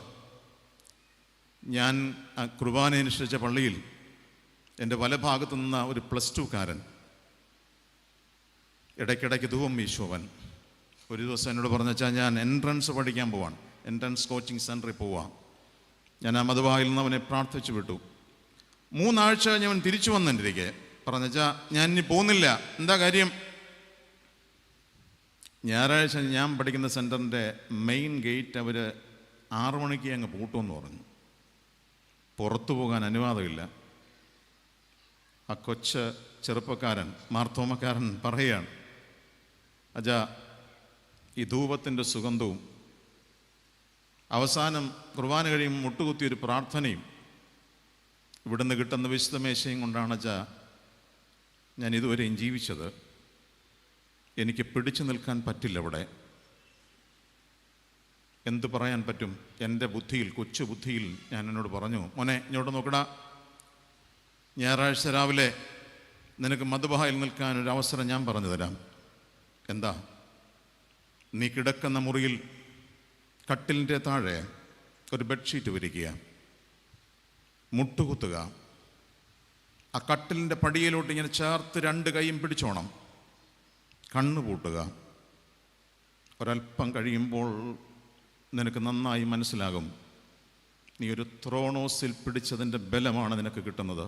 A: ഞാൻ കുർബാന അനുഷ്ഠിച്ച പള്ളിയിൽ എൻ്റെ വലഭാഗത്തു നിന്ന ഒരു +2കാരൻ ഇടയ്ക്കിടയ്ക്ക് ധൂപം വീശുവൻ ഒരു ദിവസം എന്നോട് പറഞ്ഞാൽ ഞാൻ എൻട്രൻസ് പഠിക്കാൻ പോവാണ്, എൻട്രൻസ് കോച്ചിങ് സെൻറ്ററിൽ പോവാം. ഞാൻ ആ മധുവായിൽ നിന്ന് അവനെ പ്രാർത്ഥിച്ചു വിട്ടു. 3 ആഴ്ച കഴിഞ്ഞ് അവൻ തിരിച്ചു വന്നെനിക്ക് പറഞ്ഞാൽ ഞാൻ ഇനി പോകുന്നില്ല. എന്താ കാര്യം? ഞായറാഴ്ച ഞാൻ പഠിക്കുന്ന സെൻറ്ററിൻ്റെ മെയിൻ ഗേറ്റ് അവർ 6 മണിക്ക് അങ്ങ് പൂട്ടുമെന്ന് പറഞ്ഞു. പുറത്തു പോകാൻ അനുവാദമില്ല. ആ കൊച്ച് ചെറുപ്പക്കാരൻ മാർത്തോമക്കാരൻ പറയുകയാണ്, അജാ, ഈ ധൂപത്തിൻ്റെ സുഗന്ധവും അവസാനം കുർബാന കഴിയുമ്പോൾ മുട്ടുകുത്തിയൊരു പ്രാർത്ഥനയും ഇവിടുന്ന് കിട്ടുന്ന വിശുദ്ധമേശയും കൊണ്ടാണ് അജാ ഞാൻ ഇതുവരെയും ജീവിച്ചത്. എനിക്ക് പിടിച്ചു നിൽക്കാൻ പറ്റില്ല. ഇവിടെ എന്തു പറയാൻ പറ്റും? എൻ്റെ ബുദ്ധിയിൽ, കൊച്ചു ബുദ്ധിയിൽ ഞാൻ എന്നോട് പറഞ്ഞു, മോനെ ഇങ്ങോട്ട് നോക്കടാ, ഞായറാഴ്ച രാവിലെ നിനക്ക് മധുബഹായിൽ നിൽക്കാൻ ഒരു അവസരം ഞാൻ പറഞ്ഞു തരാം. എന്താ? നീ കിടക്കുന്ന മുറിയിൽ കട്ടിലിൻ്റെ താഴെ ഒരു ബെഡ്ഷീറ്റ് വിരിക്കുക, മുട്ടുകുത്തുക, ആ കട്ടിലിൻ്റെ പടിയിലോട്ട് ഇങ്ങനെ ചേർത്ത് 2 കൈയും പിടിച്ചോണം, കണ്ണ് പൂട്ടുക. ഒരല്പം കഴിയുമ്പോൾ നിനക്ക് നന്നായി മനസ്സിലാകും, നീ ഒരു ത്രോണോസിൽ പിടിച്ചതിൻ്റെ ബലമാണ് നിനക്ക് കിട്ടുന്നത്.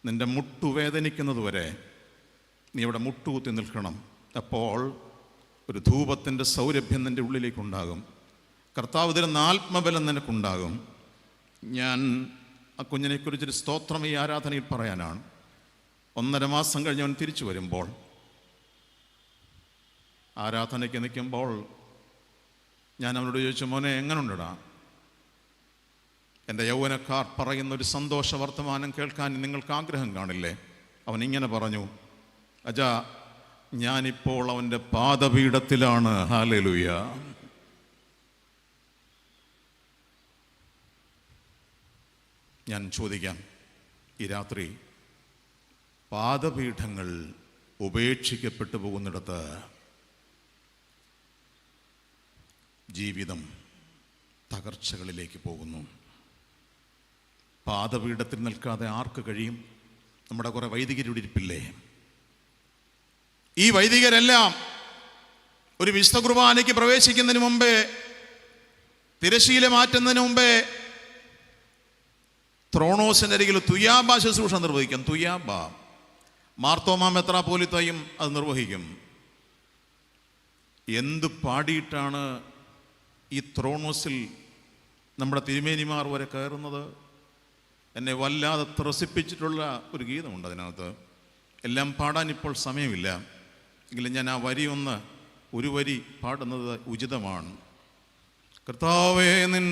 A: നിൻ്റെ മുട്ടുവേദനിക്കുന്നത് വരെ നീ അവിടെ മുട്ടുകുത്തി നിൽക്കണം. അപ്പോൾ ഒരു ധൂപത്തിൻ്റെ സൗരഭ്യം നിൻ്റെ ഉള്ളിലേക്കുണ്ടാകും. കർത്താവ് തരുന്ന ആത്മബലം നിനക്കുണ്ടാകും. ഞാൻ ആ കുഞ്ഞിനെക്കുറിച്ചൊരു സ്തോത്രം ഈ ആരാധനയിൽ പറയാനാണ്. 1.5 മാസം കഴിഞ്ഞ് അവൻ തിരിച്ചു വരുമ്പോൾ ആരാധനയ്ക്ക് നിൽക്കുമ്പോൾ ഞാൻ അവനോട് ചോദിച്ചു, മോനെ എങ്ങനെയുണ്ടടാ? എൻ്റെ യൗവനക്കാർ പറയുന്നൊരു സന്തോഷ വർത്തമാനം കേൾക്കാൻ നിങ്ങൾക്ക് ആഗ്രഹം കാണില്ലേ? അവൻ ഇങ്ങനെ പറഞ്ഞു, അജാ, ഞാനിപ്പോൾ അവൻ്റെ പാദപീഠത്തിലാണ്. ഹല്ലേലൂയ. ഞാൻ ചോദിക്കാം, ഈ രാത്രി പാദപീഠങ്ങൾ ഉപേക്ഷിക്കപ്പെട്ടു പോകുന്നിടത്ത് ജീവിതം തകർച്ചകളിലേക്ക് പോകുന്നു. പാദപീഠത്തിൽ നിൽക്കാതെ ആർക്ക് കഴിയും? നമ്മുടെ കുറേ വൈദികരുടെ ഇരിപ്പില്ലേ? ഈ വൈദികരെല്ലാം ഒരു വിശുദ്ധ കുർബാനയ്ക്ക് പ്രവേശിക്കുന്നതിന് മുമ്പേ, തിരശീല മാറ്റുന്നതിന് മുമ്പേ ത്രോണോസിൻ്റെ അരികിൽ തുയാബ ശുശ്രൂഷ നിർവഹിക്കും. തുയാബ മാർത്തോമാ മെത്രാപ്പോലീത്തയും അത് നിർവഹിക്കും. എന്ത് പാടിയിട്ടാണ് ഈ ത്രോണോസിൽ നമ്മുടെ തിരുമേനിമാർ വരെ കയറുന്നത് എന്നെ വല്ലാതെ ത്രസിപ്പിച്ചിട്ടുള്ള ഒരു ഗീതമുണ്ട്. അതിനകത്ത് എല്ലാം പാടാൻ ഇപ്പോൾ സമയമില്ല, എങ്കിലും ഞാൻ ആ വരി ഒരു വരി പാടുന്നത് ഉചിതമാണ്. കർത്താവേ, നിൻ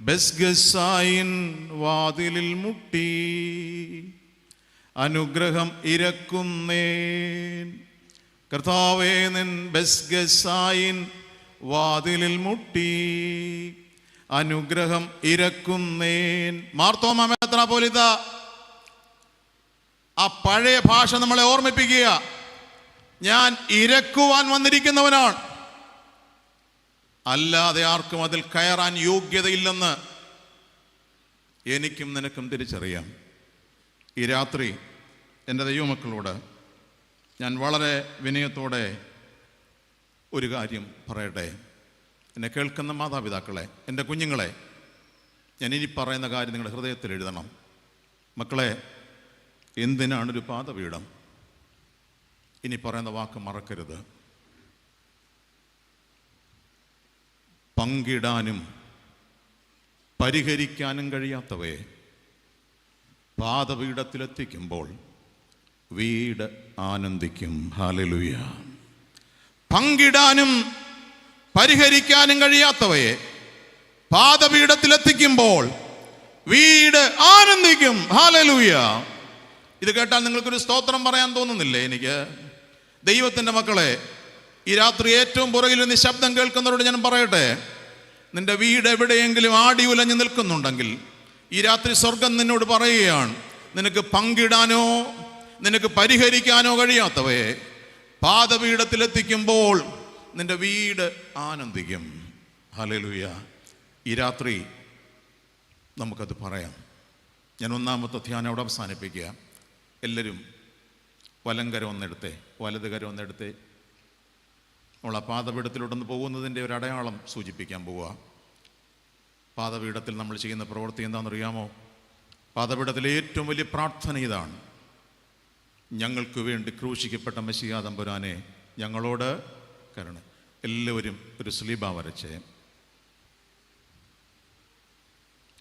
A: ബെസ്ഗസായിൻ വാതിലിൽ മുട്ടി അനുഗ്രഹം ഇരക്കുന്നേൻ. കർത്താവേ, നിൻ ബെസ്ഗസായിൻ വാതിലിൽ മുട്ടി അനുഗ്രഹം ഇരക്കുന്നേൻ. മാർത്തോമാ മെത്രാപ്പോലീത്ത ആ പഴയ ഭാഷ നമ്മളെ ഓർമ്മിപ്പിക്കുക. ഞാൻ ഇരക്കുവാൻ വന്നിരിക്കുന്നവനാണ്, അല്ലാതെ ആർക്കും അതിൽ കയറാൻ യോഗ്യതയില്ലെന്ന് എനിക്കും നിനക്കും തിരിച്ചറിയാം. ഈ രാത്രി എൻ്റെ ദൈവമക്കളോട് ഞാൻ വളരെ വിനയത്തോടെ ഒരു കാര്യം പറയട്ടെ. എന്നെ കേൾക്കുന്ന മാതാപിതാക്കളെ, എൻ്റെ കുഞ്ഞുങ്ങളെ, ഞാൻ ഇനി പറയുന്ന കാര്യം നിങ്ങളുടെ ഹൃദയത്തിൽ എഴുതണം. മക്കളെ, എന്തിനാണൊരു പാദപീഠം? ഇനി പറയുന്ന വാക്ക് മറക്കരുത്. പങ്കിടാനും പരിഹരിക്കാനും കഴിയാത്തവയെ പാദപീഠത്തിലെത്തിക്കുമ്പോൾ വീട് ആനന്ദിക്കും. ഹല്ലേലൂയ. പങ്കിടാനും പരിഹരിക്കാനും കഴിയാത്തവയെ പാദപീഠത്തിലെത്തിക്കുമ്പോൾ വീട് ആനന്ദിക്കും. ഹല്ലേലൂയ. ഇത് കേട്ടാൽ നിങ്ങൾക്കൊരു സ്തോത്രം പറയാൻ തോന്നുന്നില്ലേ? എനിക്ക് ദൈവത്തിൻ്റെ മക്കളെ, ഈ രാത്രി ഏറ്റവും പുറകിൽ നിന്ന് ശബ്ദം കേൾക്കുന്നവരോട് ഞാൻ പറയട്ടെ, നിന്റെ വീട് എവിടെയെങ്കിലും ആടി ഉലഞ്ഞു നിൽക്കുന്നുണ്ടെങ്കിൽ ഈ രാത്രി സ്വർഗം നിന്നോട് പറയുകയാണ്, നിനക്ക് പങ്കിടാനോ നിനക്ക് പരിഹരിക്കാനോ കഴിയാത്തവയെ പാദപീഠത്തിലെത്തിക്കുമ്പോൾ നിന്റെ വീട് ആനന്ദിക്കും. ഹല്ലേലൂയ. ഈ രാത്രി നമുക്കത് പറയാം. ഞാൻ ഒന്നാമത്തെ ധ്യാനം അവിടെ അവസാനിപ്പിക്കുക. എല്ലാവരും വലങ്കരം ഒന്നെടുത്തേ, വലത് കരം ഒന്നെടുത്തേ. നമ്മൾ ആ പാദപീഠത്തിലോട്ടൊന്ന് പോകുന്നതിൻ്റെ ഒരു അടയാളം സൂചിപ്പിക്കാൻ പോവുക. പാദപീഠത്തിൽ നമ്മൾ ചെയ്യുന്ന പ്രവൃത്തി എന്താണെന്നറിയാമോ? പാദപീഠത്തിലെ ഏറ്റവും വലിയ പ്രാർത്ഥന ഇതാണ്: ഞങ്ങൾക്ക് വേണ്ടി ക്രൂശിക്കപ്പെട്ട മെശിഹാ തമ്പുരാനെ ഞങ്ങളോട് കരുണ. എല്ലാവരും ഒരു സ്ലീബ വരച്ചേ.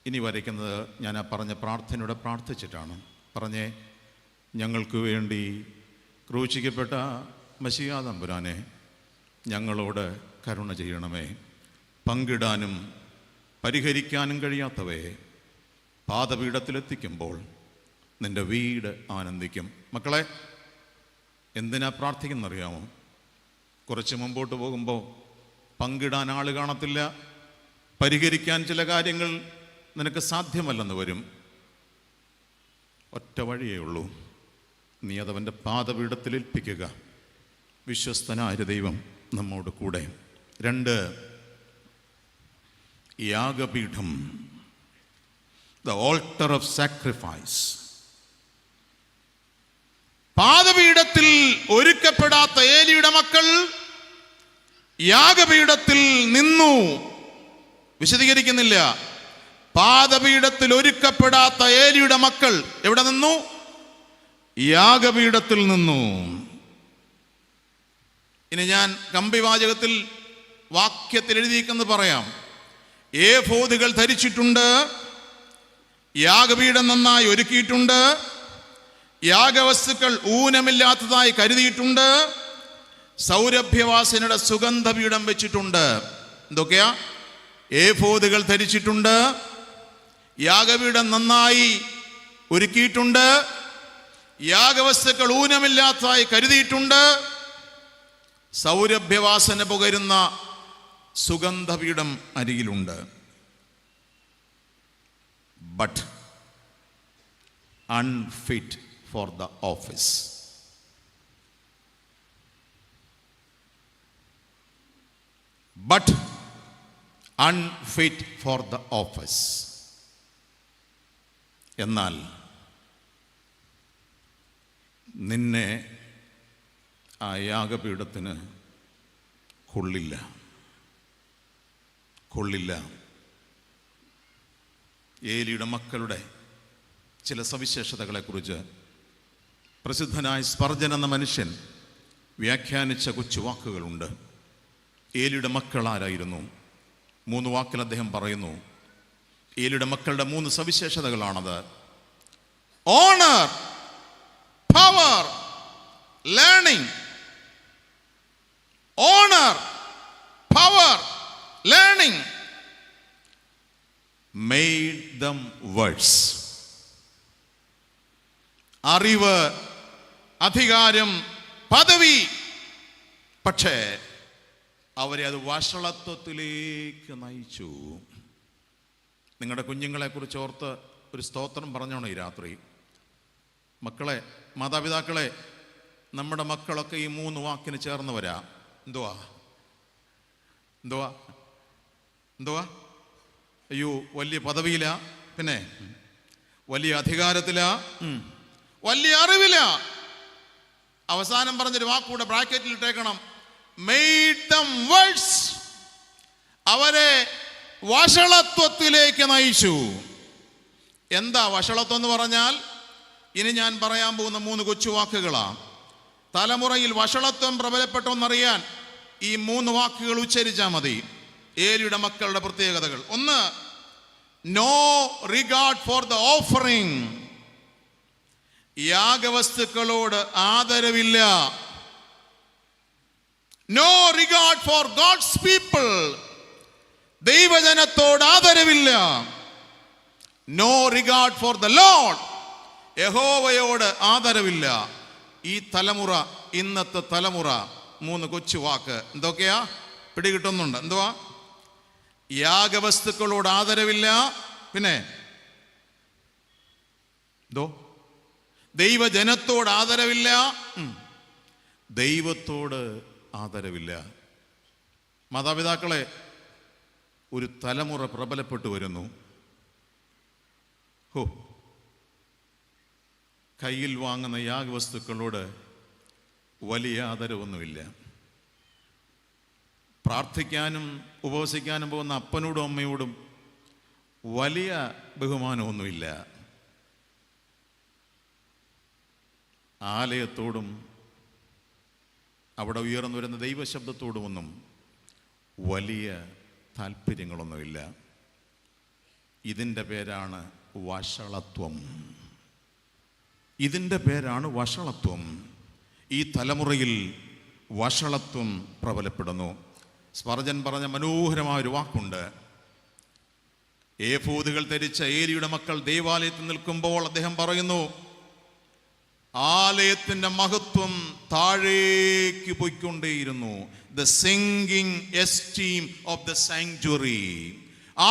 A: ഇനി വരയ്ക്കുന്നത് ഞാൻ ആ പറഞ്ഞ പ്രാർത്ഥനയോടെ പ്രാർത്ഥിച്ചിട്ടാണ്. പറഞ്ഞേ: ഞങ്ങൾക്ക് വേണ്ടി ക്രൂശിക്കപ്പെട്ട മെശിഹാ തമ്പുരാനെ ഞങ്ങളോട് കരുണ ചെയ്യണമേ. പങ്കിടാനും പരിഹരിക്കാനും കഴിയാത്തവയെ പാദപീഠത്തിലെത്തിക്കുമ്പോൾ നിൻ്റെ വീട് ആനന്ദിക്കും. മക്കളെ, എന്തിനാ പ്രാർത്ഥിക്കുന്നറിയാമോ? കുറച്ച് മുമ്പോട്ട് പോകുമ്പോൾ പങ്കിടാൻ ആൾ കാണത്തില്ല, പരിഹരിക്കാൻ ചില കാര്യങ്ങൾ നിനക്ക് സാധ്യമല്ലെന്ന് വരും. ഒറ്റ വഴിയേ ഉള്ളൂ, നീ അതവൻ്റെ പാദപീഠത്തിൽ ഏൽപ്പിക്കുക. വിശ്വസ്തനായ ദൈവം നമ്മോട് കൂടെ. 2, യാഗപീഠം, ദ ഓൾട്ടർ ഓഫ് സാക്രിഫൈസ്. പാദപീഠത്തിൽ ഒരുക്കപ്പെടാത്ത ഏലിയുടെ മക്കൾ യാഗപീഠത്തിൽ നിന്നു. വിശദീകരിക്കുന്നില്ല. പാദപീഠത്തിൽ ഒരുക്കപ്പെടാത്ത ഏലിയുടെ മക്കൾ എവിടെ നിന്നു? യാഗപീഠത്തിൽ നിന്നു. ഇനി ഞാൻ കമ്പിവാചകത്തിൽ വാക്യത്തിൽ എഴുതിയിരിക്കുന്നത് പറയാം. ഏഫോദുകൾ ധരിച്ചിട്ടുണ്ട്, യാഗപീഠം നന്നായി ഒരുക്കിയിട്ടുണ്ട്, യാഗവസ്തുക്കൾ ഊനമില്ലാത്തതായി കരുതിയിട്ടുണ്ട്, സൗരഭ്യവാസനയുടെ സുഗന്ധപീഠം വെച്ചിട്ടുണ്ട്. എന്തൊക്കെയാ? ഏഫോദുകൾ ധരിച്ചിട്ടുണ്ട്, യാഗപീഠം നന്നായി ഒരുക്കിയിട്ടുണ്ട്, യാഗവസ്തുക്കൾ ഊനമില്ലാത്തതായി കരുതിയിട്ടുണ്ട്, സൗരഭ്യവാസന പുകരുന്ന സുഗന്ധപീഠം അരികിലുണ്ട്. But unfit for the office. But unfit for the office. എന്നാൽ നിന്നെ ആ യാഗപീഠത്തിന് കൊള്ളില്ല. ഏലിയുടെ മക്കളുടെ ചില സവിശേഷതകളെക്കുറിച്ച് പ്രസിദ്ധനായ സ്പർജൻ എന്ന മനുഷ്യൻ വ്യാഖ്യാനിച്ച കൊച്ചു വാക്കുകളുണ്ട്. ഏലിയുടെ മക്കൾ ആരായിരുന്നു? 3 വാക്കിൽ അദ്ദേഹം പറയുന്നു: ഏലിയുടെ മക്കളുടെ 3 സവിശേഷതകളാണത്. Honour, power, learning. Honour, power, learning made them worse. അറിവ്, അധികാരം, പദവി, പക്ഷേ അവരെ അത് വഷളത്വത്തിലേക്ക് നയിച്ചു. നിങ്ങളുടെ കുഞ്ഞുങ്ങളെ കുറിച്ച് ഓർത്ത് ഒരു സ്തോത്രം പറഞ്ഞോണം ഈ രാത്രി. മക്കളെ, മാതാപിതാക്കളെ, നമ്മുടെ മക്കളൊക്കെ ഈ 3 വാക്കിന് ചേർന്നവരാ. എന്തുവാ? അയ്യോ, വലിയ പദവിയിലാ, പിന്നെ വലിയ അധികാരത്തിലാ, വലിയ അറിവില്ല. അവസാനം പറഞ്ഞൊരു വാക്കൂടെ ബ്രാക്കറ്റിൽ ഇട്ടേക്കണം, made them worse. അവരെ വഷളത്വത്തിലേക്ക് നയിച്ചു. എന്താ വഷളത്വം എന്ന് പറഞ്ഞാൽ? ഇനി ഞാൻ പറയാൻ പോകുന്ന 3 കൊച്ചു വാക്കുകളാണ്. തലമുറയിൽ വഷളത്വം പ്രബലപ്പെട്ടോന്നറിയാൻ ഈ 3 വാക്കുകൾ ഉച്ചരിച്ചാൽ മതി. ഏലിയുടെ മക്കളുടെ പ്രത്യേകതകൾ. 1, no regard for the offering. യാഗവസ്തുക്കളോട് ആദരവില്ല. No regard for God's people. ദൈവജനത്തോട് ആദരവില്ല. No regard for the Lord. യഹോവയോട് ആദരവില്ല. ഈ തലമുറ, ഇന്നത്തെ തലമുറ, 3 കൊച്ചു വാക്ക് എന്തൊക്കെയാ? പിടികിട്ടുന്നുണ്ട്? എന്തുവാ? യാഗവസ്തുക്കളോട് ആദരവില്ല, പിന്നെ ദൈവജനത്തോട് ആദരവില്ല, ദൈവത്തോട് ആദരവില്ല. മാതാപിതാക്കളെ, ഒരു തലമുറ പ്രബലപ്പെട്ടു വരുന്നു. കയ്യിൽ വാങ്ങുന്ന യാഗവസ്തുക്കളോട് വലിയ ആദരവൊന്നുമില്ല. പ്രാർത്ഥിക്കാനും ഉപവസിക്കാനും പോകുന്ന അപ്പനോടും അമ്മയോടും വലിയ ബഹുമാനമൊന്നുമില്ല. ആലയത്തോടും അവിടെ ഉയർന്നു വരുന്ന ദൈവശബ്ദത്തോടുമൊന്നും വലിയ താല്പര്യങ്ങളൊന്നുമില്ല. ഇതിൻ്റെ പേരാണ് വഷളത്വം. ഇതിൻ്റെ പേരാണ് വഷളത്വം. ഈ തലമുറയിൽ വഷളത്വം പ്രബലപ്പെടുന്നു. സ്പർജൻ പറഞ്ഞ മനോഹരമായൊരു വാക്കുണ്ട്. ഏഫോദുകൾ ധരിച്ച ഏലിയുടെ മക്കൾ ദേവാലയത്തിൽ നിൽക്കുമ്പോൾ അദ്ദേഹം പറയുന്നു, ആലയത്തിൻ്റെ മഹത്വം താഴേക്ക് പോയിക്കൊണ്ടേയിരുന്നു. The sinking esteem of the sanctuary.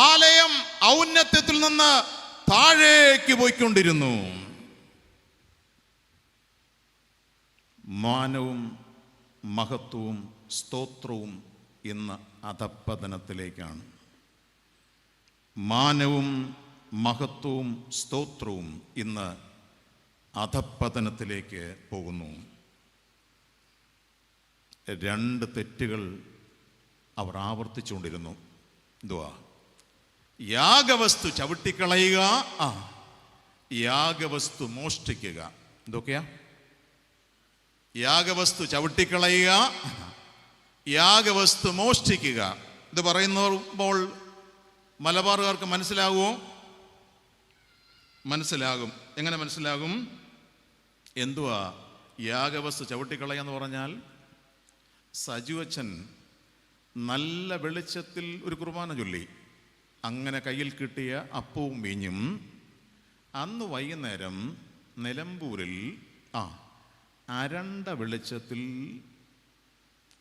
A: ആലയം ഔന്നത്യത്തിൽ നിന്ന് താഴേക്ക് പോയിക്കൊണ്ടിരുന്നു. മാനവും മഹത്വവും സ്തോത്രവും ഇന്ന് അധപ്പതനത്തിലേക്കാണ്. മാനവും മഹത്വവും സ്തോത്രവും ഇന്ന് അധപ്പതനത്തിലേക്ക് പോകുന്നു. 2 തെറ്റുകൾ അവർ ആവർത്തിച്ചുകൊണ്ടിരുന്നു. എന്തുവാ? യാഗവസ്തു ചവിട്ടിക്കളയുക, യാഗവസ്തു മോഷ്ടിക്കുക. എന്തൊക്കെയാ? യാഗവസ്തു ചവിട്ടിക്കളയുക, യാഗവസ്തു മോഷ്ടിക്കുക. ഇത് പറയുമ്പോൾ മലബാറുകാർക്ക് മനസ്സിലാകുമോ? മനസ്സിലാകും. എങ്ങനെ മനസ്സിലാകും? എന്തുവാ യാഗവസ്തു ചവിട്ടിക്കളയെന്ന് പറഞ്ഞാൽ? സജുവച്ചൻ നല്ല വെളിച്ചത്തിൽ ഒരു കുർബാന ചൊല്ലി, അങ്ങനെ കയ്യിൽ കിട്ടിയ അപ്പവും വീഞ്ഞും അന്ന് വൈകുന്നേരം നിലമ്പൂരിൽ അരണ്ട വെളിച്ചത്തിൽ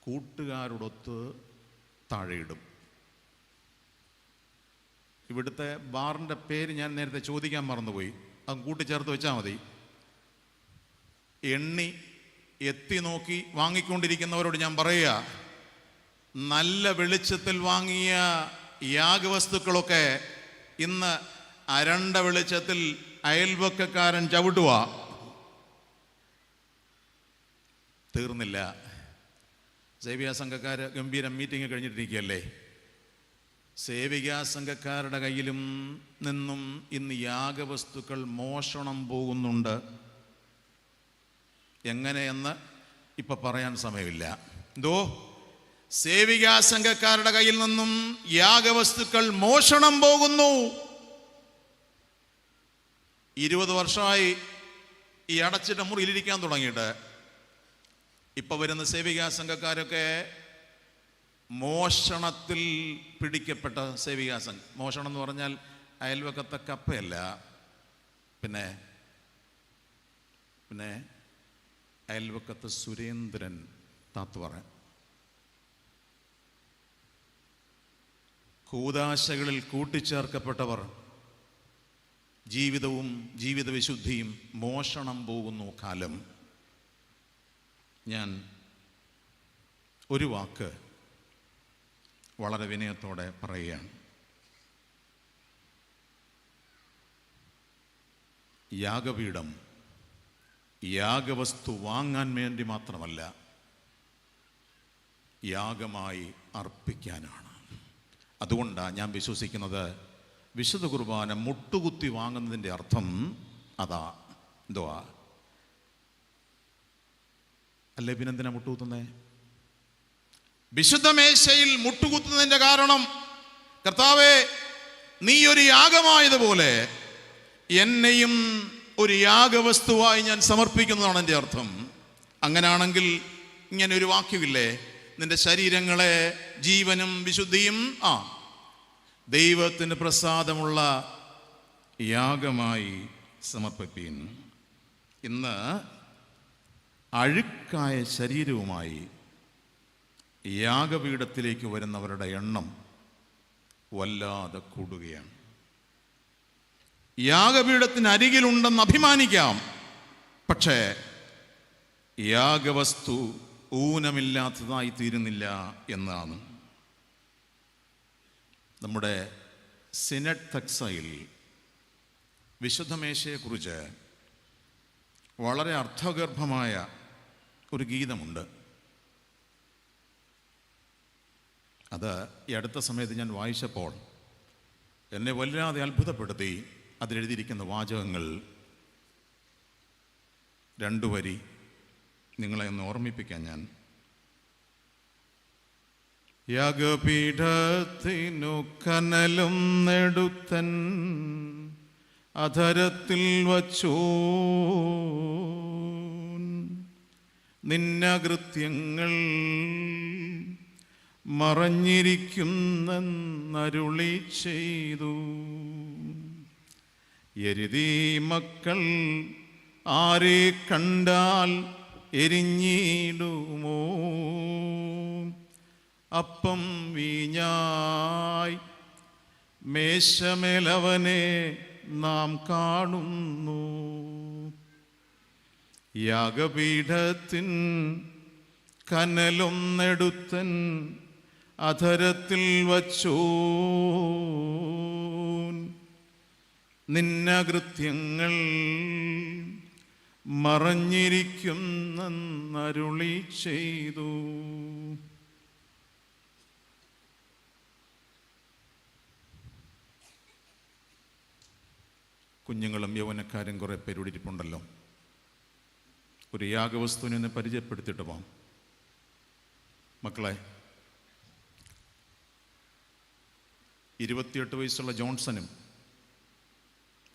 A: കൂട്ടുകാരോടൊത്ത് താഴെയിടും. ഇവിടുത്തെ ബാറിൻ്റെ പേര് ഞാൻ നേരത്തെ ചോദിക്കാൻ മറന്നുപോയി, അത് കൂട്ടിച്ചേർത്ത് വെച്ചാൽ മതി. എണ്ണി എത്തി നോക്കി വാങ്ങിക്കൊണ്ടിരിക്കുന്നവരോട് ഞാൻ പറയുക, നല്ല വെളിച്ചത്തിൽ വാങ്ങിയ യാഗവസ്തുക്കളൊക്കെ ഇന്ന് അരണ്ട വെളിച്ചത്തിൽ അയൽവക്കക്കാരൻ ചവിട്ടുക. തീർന്നില്ല. സേവികാ സംഘക്കാർ ഗംഭീര മീറ്റിംഗ് കഴിഞ്ഞിട്ടിരിക്കുകയല്ലേ. സേവികാ സംഘക്കാരുടെ കയ്യിലും നിന്നും ഇന്ന് യാഗവസ്തുക്കൾ മോഷണം പോകുന്നുണ്ട്. എങ്ങനെയെന്ന് ഇപ്പം പറയാൻ സമയമില്ല. സേവികാ സംഘക്കാരുടെ കയ്യിൽ നിന്നും യാഗവസ്തുക്കൾ മോഷണം പോകുന്നു. 20 വർഷമായി ഈ അടച്ചിട്ട മുറിയിലിരിക്കാൻ തുടങ്ങിയിട്ട്. ഇപ്പം വരുന്ന സേവികാ സംഘക്കാരൊക്കെ മോഷണത്തിൽ പിടിക്കപ്പെട്ട സേവികാ സംഘം. മോഷണം എന്ന് പറഞ്ഞാൽ അയൽവക്കത്തെ കപ്പയല്ല, പിന്നെ അയൽവക്കത്തെ സുരേന്ദ്രൻ താത്തുപറ. കൂദാശകളിൽ കൂട്ടിച്ചേർക്കപ്പെട്ടവർ ജീവിതവും ജീവിതവിശുദ്ധിയും മോഷണം പോകുന്നു കാലം. ഞാൻ ഒരു വാക്ക് വളരെ വിനയത്തോടെ പറയുകയാണ്. യാഗപീഠം യാഗവസ്തു വാങ്ങാൻ വേണ്ടി മാത്രമല്ല, യാഗമായി അർപ്പിക്കാനാണ്. അതുകൊണ്ടാണ് ഞാൻ വിശ്വസിക്കുന്നത് വിശുദ്ധ കുർബാന മുട്ടുകുത്തി വാങ്ങുന്നതിൻ്റെ അർത്ഥം അതാ. എന്തുവാ? അല്ലേ പിന്നെന്തിനാ മുട്ടുകുത്തുന്നേ? വിശുദ്ധ മേശയിൽ മുട്ടുകുത്തുന്നതിൻ്റെ കാരണം, കർത്താവേ നീ ഒരു യാഗമായതുപോലെ എന്നെയും ഒരു യാഗവസ്തുവായി ഞാൻ സമർപ്പിക്കുന്നതാണ് എൻ്റെ അർത്ഥം. അങ്ങനെയാണെങ്കിൽ ഇങ്ങനെ ഒരു വാക്യമില്ലേ, നിന്റെ ശരീരങ്ങളെ ജീവനും വിശുദ്ധിയും ദൈവത്തിന് പ്രസാദമുള്ള യാഗമായി സമർപ്പിപ്പീൻ. ഇന്ന് അഴുക്കായ ശരീരവുമായി യാഗപീഠത്തിലേക്ക് വരുന്നവരുടെ എണ്ണം വല്ലാതെ കൂടുകയാണ്. യാഗപീഠത്തിന് അരികിലുണ്ടെന്ന് അഭിമാനിക്കാം, പക്ഷേ യാഗവസ്തു ഊനമില്ലാത്തതായി തീരുന്നില്ല എന്നാണ്. നമ്മുടെ സിനഡ് തക്സയിൽ വിശുദ്ധമേശയെക്കുറിച്ച് വളരെ അർത്ഥഗർഭമായ ഒരു ഗീതമുണ്ട്. അത് ഈ അടുത്ത സമയത്ത് ഞാൻ വായിച്ചപ്പോൾ എന്നെ വല്ലാതെ അത്ഭുതപ്പെടുത്തി. അതിലെഴുതിയിരിക്കുന്ന വാചകങ്ങൾ 2 വരി നിങ്ങളെ ഒന്ന് ഓർമ്മിപ്പിക്കാൻ ഞാൻ. യാഗപീഠത്തിനു കനലും നെടുത്തൻ അധരത്തിൽ വച്ചോ നിന്നകൃത്യങ്ങൾ മറഞ്ഞിരിക്കുന്നരുളി ചെയ്തു. എരുതി മക്കൾ ആരെ കണ്ടാൽ എരിഞ്ഞിടുമോ? അപ്പം വീഞ്ഞായി മേശമേലവനെ നാം കാണുന്നു. യാഗപീഠത്തിൻ കനലും നെടുത്തൻ അധരത്തിൽ വച്ചോ നിന്നകൃത്യങ്ങൾ മറഞ്ഞിരിക്കുന്നരുളി ചെയ്തു. കുഞ്ഞുങ്ങളും യൗവനക്കാരും കുറേ പേരിടിപ്പുണ്ടല്ലോ. ഒരു യാഗവസ്തുവിനെ പരിചയപ്പെടുത്തിയിട്ട് പോകാം. മക്കളെ, 28 വയസ്സുള്ള ജോൺസനും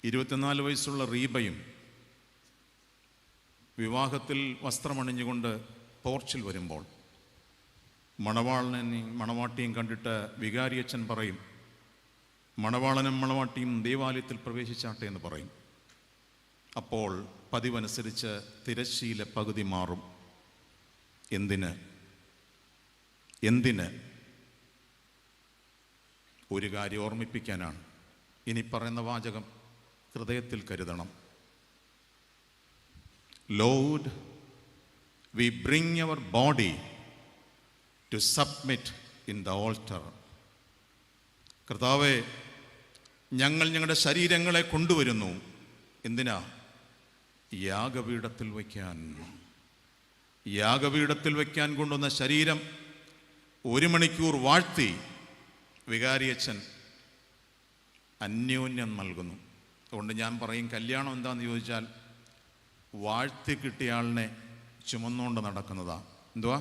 A: 24 വയസ്സുള്ള റീബയും വിവാഹത്തിൽ വസ്ത്രമണിഞ്ഞുകൊണ്ട് പോർച്ചിൽ വരുമ്പോൾ മണവാളനെയും മണവാട്ടിയും കണ്ടിട്ട് വികാരിയച്ഛൻ പറയും, മണവാളനും മണവാട്ടിയും ദേവാലയത്തിൽ പ്രവേശിച്ചാട്ടെ എന്ന് പറയും. അപ്പോൾ പതിവനുസരിച്ച് തിരശ്ശീല പകുതി മാറും. എന്തിന്? ഒരു കാര്യം ഓർമ്മിപ്പിക്കാനാണ്. ഇനി പറയുന്ന വാചകം ഹൃദയത്തിൽ കരുതണം. Lord, we bring our body to submit in the altar. കർത്താവേ, ഞങ്ങൾ ഞങ്ങളുടെ ശരീരങ്ങളെ കൊണ്ടുവരുന്നു. എന്തിനാ? യാഗപീഠത്തിൽ വയ്ക്കാൻ. യാഗപീഠത്തിൽ വയ്ക്കാൻ കൊണ്ടുവന്ന ശരീരം 1 മണിക്കൂർ വാഴ്ത്തി വികാരിയച്ഛൻ അന്യോന്യം നൽകുന്നു. അതുകൊണ്ട് ഞാൻ പറയും, കല്യാണം എന്താണെന്ന് ചോദിച്ചാൽ വാഴ്ത്തി കിട്ടിയ ആളിനെ ചുമന്നുകൊണ്ട് നടക്കുന്നതാ. എന്തുവാ?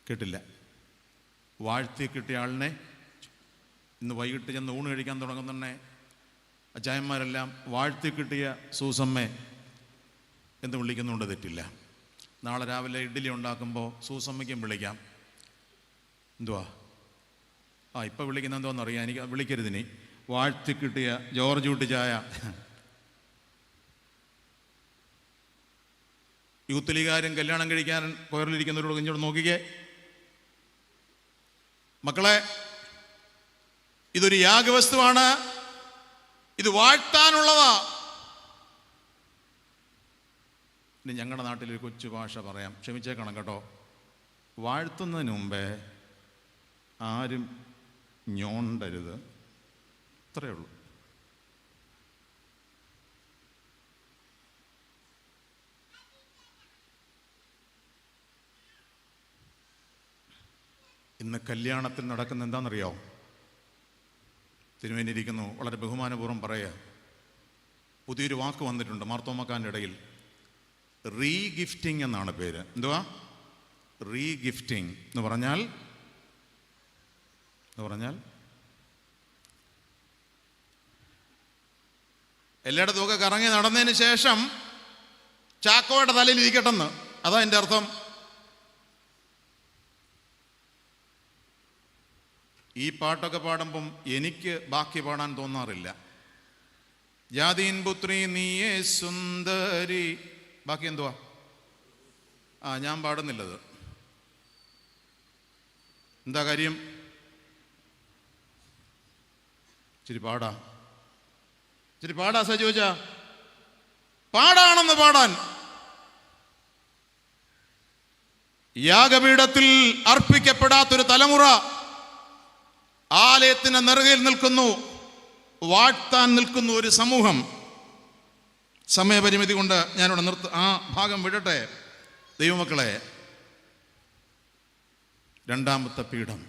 A: കേട്ടില്ല. വാഴ്ത്തി കിട്ടിയ ആളിനെ ഇന്ന് വൈകിട്ട് ചെന്ന് ഊണ് കഴിക്കാൻ തുടങ്ങുന്നെ അച്ചായന്മാരെല്ലാം വാഴ്ത്തി കിട്ടിയ സൂസമ്മേ എന്ന് വിളിക്കുന്നുണ്ട്, തെറ്റില്ല. നാളെ രാവിലെ ഇഡ്ഡലി ഉണ്ടാക്കുമ്പോൾ സൂസമ്മയ്ക്കും വിളിക്കാം. എന്തുവാ ഇപ്പം വിളിക്കുന്ന എന്തോന്നറിയാം, എനിക്ക് വിളിക്കരുതിനി. വാഴ്ത്തി കിട്ടിയ ജോർജ് കുട്ടി ചായ. യൂത്ത് ലീഗുകാരും കല്യാണം കഴിക്കാൻ കൊയറിലിരിക്കുന്നവരോട് ഇങ്ങോട്ട് നോക്കിക്കേ. മക്കളെ, ഇതൊരു യാഗവസ്തുവാണ്, ഇത് വാഴ്ത്താനുള്ളതാ. ഇനി ഞങ്ങളുടെ നാട്ടിലൊരു കൊച്ചു ഭാഷ പറയാം, ക്ഷമിച്ചേക്കണം കേട്ടോ. വാഴ്ത്തുന്നതിന് മുമ്പേ ആരും ഞോണ്ടരുത്, അത്രയേ ഉള്ളൂ. ഇന്ന് കല്യാണത്തിൽ നടക്കുന്ന എന്താണെന്നറിയോ? തിരുമേനിയിരിക്കുന്നു, വളരെ ബഹുമാനപൂർവ്വം പറയുക. പുതിയൊരു വാക്ക് വന്നിട്ടുണ്ട് മാർത്തോമാക്കാൻ്റെ ഇടയിൽ, റീഗിഫ്റ്റിംഗ് എന്നാണ് പേര്. എന്തുവാ റീഗിഫ്റ്റിംഗ് എന്ന് പറഞ്ഞാൽ? എല്ലായിടത്തും ഒക്കെ കറങ്ങി നടന്നതിന് ശേഷം ചാക്കോയുടെ തലയിൽ ഇരിക്കട്ടെന്ന്, അതാ എൻ്റെ അർത്ഥം. ഈ പാട്ടൊക്കെ പാടുമ്പം എനിക്ക് ബാക്കി പാടാൻ തോന്നാറില്ല. ജാതീൻ പുത്രി നീയേ സുന്ദരി, ബാക്കി എന്തുവാ? ഞാൻ പാടുന്നില്ലത്. എന്താ കാര്യം? ഇച്ചിരി പാടാ സജോജ, പാടാണെന്ന് പാടാൻ. യാഗപീഠത്തിൽ അർപ്പിക്കപ്പെടാത്തൊരു തലമുറ ആലയത്തിന് നെറുകയിൽ നിൽക്കുന്നു, വാഴ്ത്താൻ നിൽക്കുന്നു ഒരു സമൂഹം. സമയപരിമിതി കൊണ്ട് ഞാനിവിടെ ആ ഭാഗം വിടട്ടെ. ദൈവമക്കളെ, രണ്ടാമത്തെ പീഠം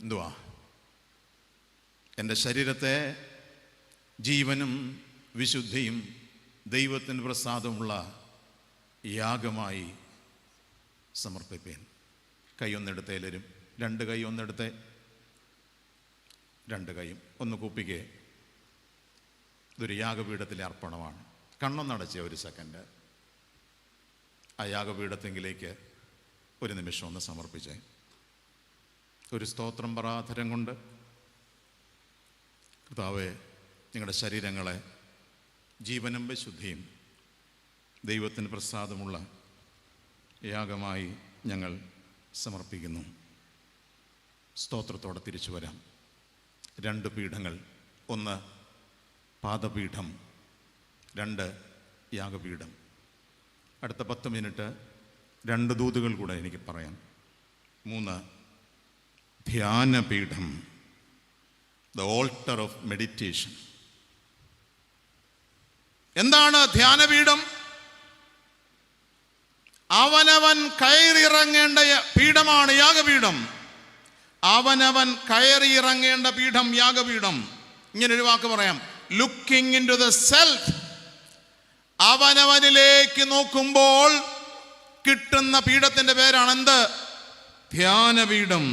A: എന്തുവാ? എൻ്റെ ശരീരത്തെ ജീവനും വിശുദ്ധിയും ദൈവത്തിന് പ്രസാദമുള്ള യാഗമായി സമർപ്പിപ്പേൻ. കൈയൊന്നെടുത്ത് എല്ലാവരും, രണ്ട് കൈ ഒന്നെടുത്ത്, രണ്ട് കൈയും ഒന്ന് കൂപ്പിക്കേ. ഇതൊരു യാഗപീഠത്തിലെ അർപ്പണമാണ്. കണ്ണൊന്നടച്ച ഒരു സെക്കൻഡ്. ആ യാഗപീഠത്തെങ്കിലേക്ക് ഒരു നിമിഷം ഒന്ന് സമർപ്പിച്ചേ. ഒരു സ്തോത്രം പരാധരം കൊണ്ട് കർത്താവേ, നിങ്ങളുടെ ശരീരങ്ങളെ ജീവനും വിശുദ്ധിയും ദൈവത്തിന് പ്രസാദമുള്ള യാഗമായി ഞങ്ങൾ സമർപ്പിക്കുന്നു. സ്തോത്രത്തോടെ തിരിച്ചു വരാം. രണ്ട് പീഠങ്ങൾ, ഒന്ന് പാദപീഠം, രണ്ട് യാഗപീഠം. അടുത്ത 10 മിനിറ്റ് രണ്ട് ദൂതുകൾ കൂടെ എനിക്ക് പറയാം. 3 ധ്യാനപീഠം, ദ ഓൾട്ടർ ഓഫ് മെഡിറ്റേഷൻ. എന്താണ് ധ്യാനപീഠം? അവനവൻ കയറിയിറങ്ങേണ്ട പീഠമാണ് യാഗപീഠം. അവനവൻ കയറിയിറങ്ങേണ്ട പീഠം യാഗപീഠം. ഇങ്ങനൊരു വാക്ക് പറയാം, looking into the self. അവനവനിലേക്ക് നോക്കുമ്പോൾ കിട്ടുന്ന പീഠത്തിന്റെ പേരാണ് എന്ത്? ധ്യാനപീഠം.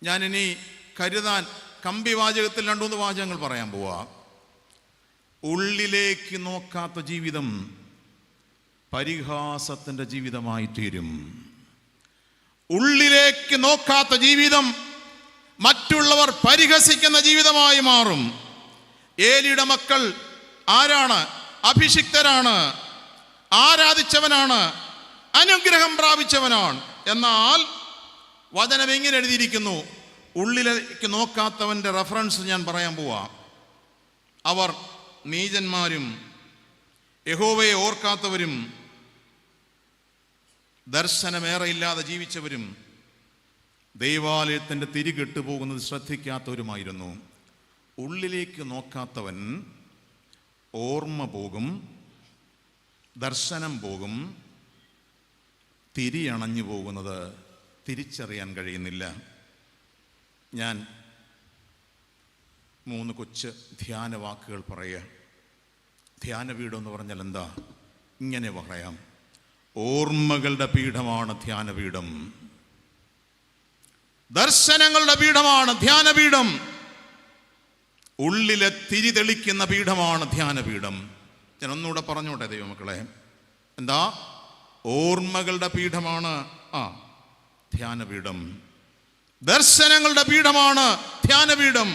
A: ഞാനിനി കരുതാൻ കമ്പി വാചകത്തിൽ 2-3 വാചകങ്ങൾ പറയാൻ പോവാ. ഉള്ളിലേക്ക് നോക്കാത്ത ജീവിതം പരിഹാസത്തിന്റെ ജീവിതമായി തീരും. ഉള്ളിലേക്ക് നോക്കാത്ത ജീവിതം മറ്റുള്ളവർ പരിഹസിക്കുന്ന ജീവിതമായി മാറും. ഏലിയുടെ മക്കൾ ആരാണ്? അഭിഷിക്തരാണ്, ആരാധിച്ചവനാണ്, അനുഗ്രഹം പ്രാപിച്ചവനാണ്. എന്നാൽ വചനം എങ്ങനെ എഴുതിയിരിക്കുന്നു? ഉള്ളിലേക്ക് നോക്കാത്തവന്റെ റെഫറൻസ് ഞാൻ പറയാൻ പോവാ. അവർ നീചന്മാരും യഹോവയെ ഓർക്കാത്തവരും ദർശനമേറെ ഇല്ലാതെ ജീവിച്ചവരും ദൈവാലയത്തിൻ്റെ തിരികെട്ടു പോകുന്നത് ശ്രദ്ധിക്കാത്തവരുമായിരുന്നു. ഉള്ളിലേക്ക് നോക്കാത്തവൻ ഓർമ്മ പോകും, ദർശനം പോകും, തിരിയണഞ്ഞു പോകുന്നത് തിരിച്ചറിയാൻ കഴിയുന്നില്ല. ഞാൻ 3 കൊച്ചു ധ്യാനവാക്കുകൾ പറയുക. ധ്യാനപീഠം എന്ന് പറഞ്ഞാൽ എന്താ? ഇങ്ങനെ പറയാം, ഓർമ്മകളുടെ പീഠമാണ് ധ്യാനപീഠം. ദർശനങ്ങളുടെ പീഠമാണ് ധ്യാനപീഠം. ഉള്ളിലെ തിരി തെളിക്കുന്ന പീഠമാണ് ധ്യാനപീഠം. ഞാൻ ഒന്നുകൂടെ പറഞ്ഞോട്ടെ ദൈവമക്കളെ, എന്താ? ഓർമ്മകളുടെ പീഠമാണ് ധ്യാനപീഠം. ദർശനങ്ങളുടെ പീഠമാണ് ധ്യാനപീഠം.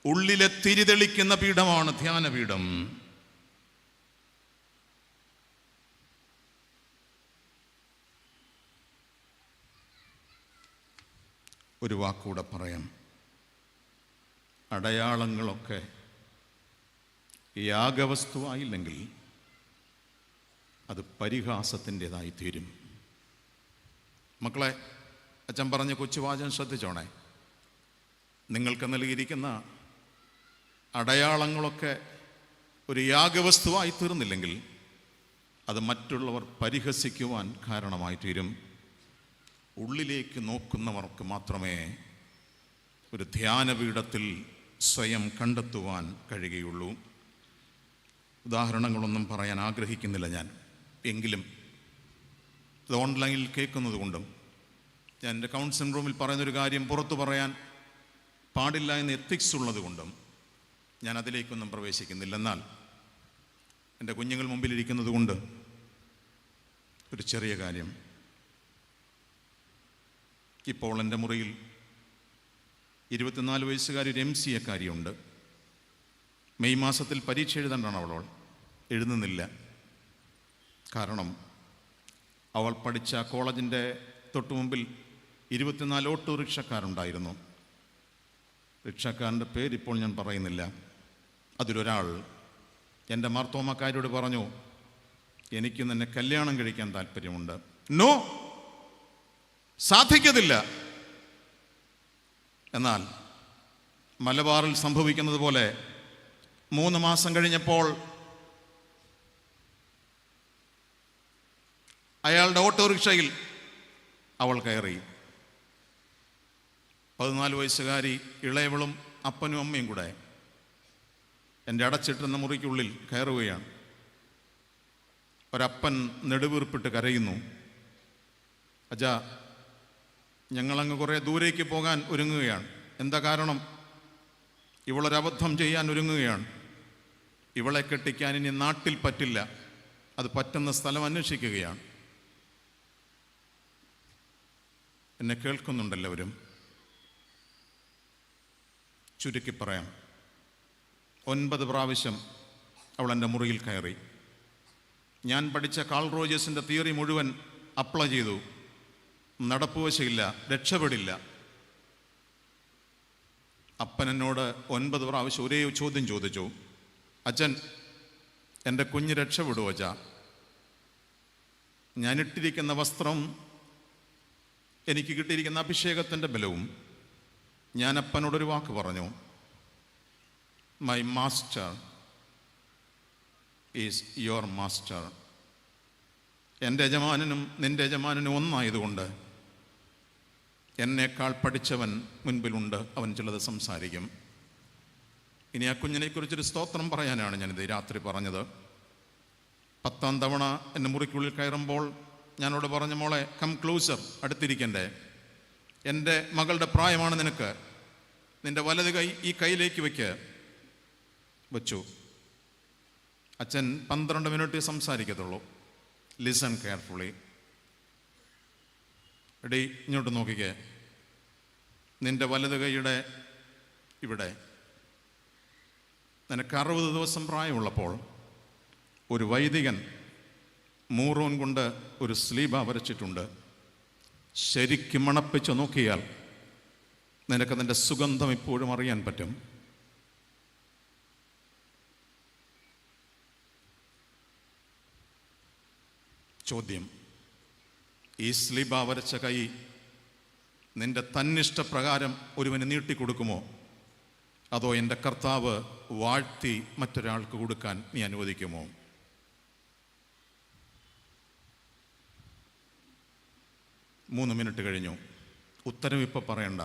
A: ഉള്ളിലെ തിരി തെളിക്കുന്ന പീഠമാണ് ധ്യാനപീഠം. ഒരു വാക്കൂടെ പറയാം. അടയാളങ്ങളൊക്കെ യാഗവസ്തുവായില്ലെങ്കിൽ അത് പരിഹാസത്തിൻ്റെതായി തീരും. മക്കളെ, അച്ഛൻ പറഞ്ഞ കൊച്ചുവാചകം ശ്രദ്ധിച്ചോണേ. നിങ്ങൾക്ക് നൽകിയിരിക്കുന്ന അടയാളങ്ങളൊക്കെ ഒരു യാഗവസ്തുവായി തീർന്നില്ലെങ്കിൽ അത് മറ്റുള്ളവർ പരിഹസിക്കുവാൻ കാരണമായി തീരും. ഉള്ളിലേക്ക് നോക്കുന്നവർക്ക് മാത്രമേ ഒരു ധ്യാനപീഠത്തിൽ സ്വയം കണ്ടെത്തുവാൻ കഴിയുകയുള്ളൂ. ഉദാഹരണങ്ങളൊന്നും പറയാൻ ആഗ്രഹിക്കുന്നില്ല ഞാൻ. എങ്കിലും ഇത് ഓൺലൈനിൽ കേൾക്കുന്നത് കൊണ്ടും ഞാൻ എൻ്റെ കൗൺസിലിംഗ് റൂമിൽ പറയുന്നൊരു കാര്യം പുറത്തു പറയാൻ പാടില്ല എന്ന് എത്തിക്സ് ഉള്ളത് കൊണ്ടും ഞാൻ അതിലേക്കൊന്നും പ്രവേശിക്കുന്നില്ല. എന്നാൽ എൻ്റെ കുഞ്ഞുങ്ങൾ മുമ്പിലിരിക്കുന്നത് കൊണ്ട് ഒരു ചെറിയ കാര്യം. ഇപ്പോൾ എൻ്റെ മുറിയിൽ 24 വയസ്സുകാരി ഒരു MCA-കാരിയുണ്ട്. മെയ് മാസത്തിൽ പരീക്ഷ എഴുതേണ്ടാണ് അവൾ എഴുതുന്നില്ല. കാരണം അവൾ പഠിച്ച കോളേജിൻ്റെ തൊട്ടു മുമ്പിൽ 24 ഓട്ടോറിക്ഷക്കാരുണ്ടായിരുന്നു. റിക്ഷക്കാരൻ്റെ പേരിപ്പോൾ ഞാൻ പറയുന്നില്ല. അതിലൊരാൾ എൻ്റെ മാർത്തോമാക്കാരോട് പറഞ്ഞു, എനിക്ക് നിന്നെ കല്യാണം കഴിക്കാൻ താല്പര്യമുണ്ട്. നോ, സാധിക്കത്തില്ല. എന്നാൽ മലബാറിൽ സംഭവിക്കുന്നത് പോലെ 3 മാസം കഴിഞ്ഞപ്പോൾ അയാളുടെ ഓട്ടോറിക്ഷയിൽ അവൾ കയറി. 14 വയസ്സുകാരി ഇളയവളും അപ്പനും അമ്മയും കൂടെ എൻ്റെ അടച്ചിട്ടുന്ന മുറിക്കുള്ളിൽ കയറുകയാണ്. ഒരപ്പൻ നെടുവീർപ്പിട്ട് കരയുന്നു. അച്ഛാ, ഞങ്ങളങ്ങ് കുറേ ദൂരേക്ക് പോകാൻ ഒരുങ്ങുകയാണ്. എന്താ കാരണം? ഇവളൊരബദ്ധം ചെയ്യാൻ ഒരുങ്ങുകയാണ്. ഇവളെ കെട്ടിക്കാൻ ഇനി നാട്ടിൽ പറ്റില്ല. അത് പറ്റുന്ന സ്ഥലം അന്വേഷിക്കുകയാണ്. എന്നെ കേൾക്കുന്നുണ്ടെല്ലാവരും? ചുരുക്കി പറയാം, 9 പ്രാവശ്യം അവൾ എൻ്റെ മുറിയിൽ കയറി. ഞാൻ പഠിച്ച കാൾ റോജേഴ്സിൻ്റെ തിയറി മുഴുവൻ അപ്ലൈ ചെയ്തു. നടപ്പുവശയില്ല, രക്ഷപ്പെടില്ല. അപ്പൻ എന്നോട് 9 പ്രാവശ്യം ഒരേ ചോദ്യം ചോദിച്ചു, അച്ഛൻ, എൻ്റെ കുഞ്ഞ് രക്ഷപ്പെടുമോ അച്ഛാ? ഞാനിട്ടിരിക്കുന്ന വസ്ത്രം, എനിക്ക് കിട്ടിയിരിക്കുന്ന അഭിഷേകത്തിൻ്റെ ബലവും, ഞാൻ അപ്പനോടൊരു വാക്ക് പറഞ്ഞു, my master is your master. എൻ്റെ യജമാനനും നിൻ്റെ യജമാനനും ഒന്നായതുകൊണ്ട് എന്നേക്കാൾ പഠിച്ചവൻ മുൻപിലുണ്ട്, അവൻ ചിലത് സംസാരിക്കും. ഇനി ആ കുഞ്ഞിനെക്കുറിച്ചൊരു സ്തോത്രം പറയാനാണ് ഞാനിത് രാത്രി പറഞ്ഞത്. 10ാം തവണ എൻ്റെ മുറിക്കുള്ളിൽ കയറുമ്പോൾ ഞാനോട് പറഞ്ഞ, മോളെ കം ക്ലോസർ, അടുത്തിരിക്കണ്ടേ, എൻ്റെ മകളുടെ പ്രായമാണ് നിനക്ക്, നിൻ്റെ വലത് കൈ ഈ കൈയിലേക്ക് വെച്ചു. അച്ഛൻ 12 മിനിറ്റ് സംസാരിക്കത്തുള്ളൂ. Listen carefully. എടീ, ഇങ്ങോട്ട് നോക്കിക്കേ, നിൻ്റെ വലത് കൈയുടെ ഇവിടെ നിനക്ക് 60 ദിവസം പ്രായമുള്ളപ്പോൾ ഒരു വൈദികൻ മൂറോൻ കൊണ്ട് ഒരു സ്ലീബ വരച്ചിട്ടുണ്ട്. ശരിക്കും മണപ്പിച്ച് നോക്കിയാൽ നിനക്ക് നിൻ്റെ സുഗന്ധം ഇപ്പോഴും അറിയാൻ പറ്റും. ചോദ്യം, ഈ സ്ലീബ വരച്ച കൈ നിൻ്റെ തന്നിഷ്ടപ്രകാരം ഒരുവന് നീട്ടിക്കൊടുക്കുമോ, അതോ എൻ്റെ കർത്താവ് വാഴ്ത്തി മറ്റൊരാൾക്ക് കൊടുക്കാൻ നീ അനുവദിക്കുമോ? മൂന്ന് മിനിറ്റ് കഴിഞ്ഞു. ഉത്തരം ഇപ്പോൾ പറയണ്ട.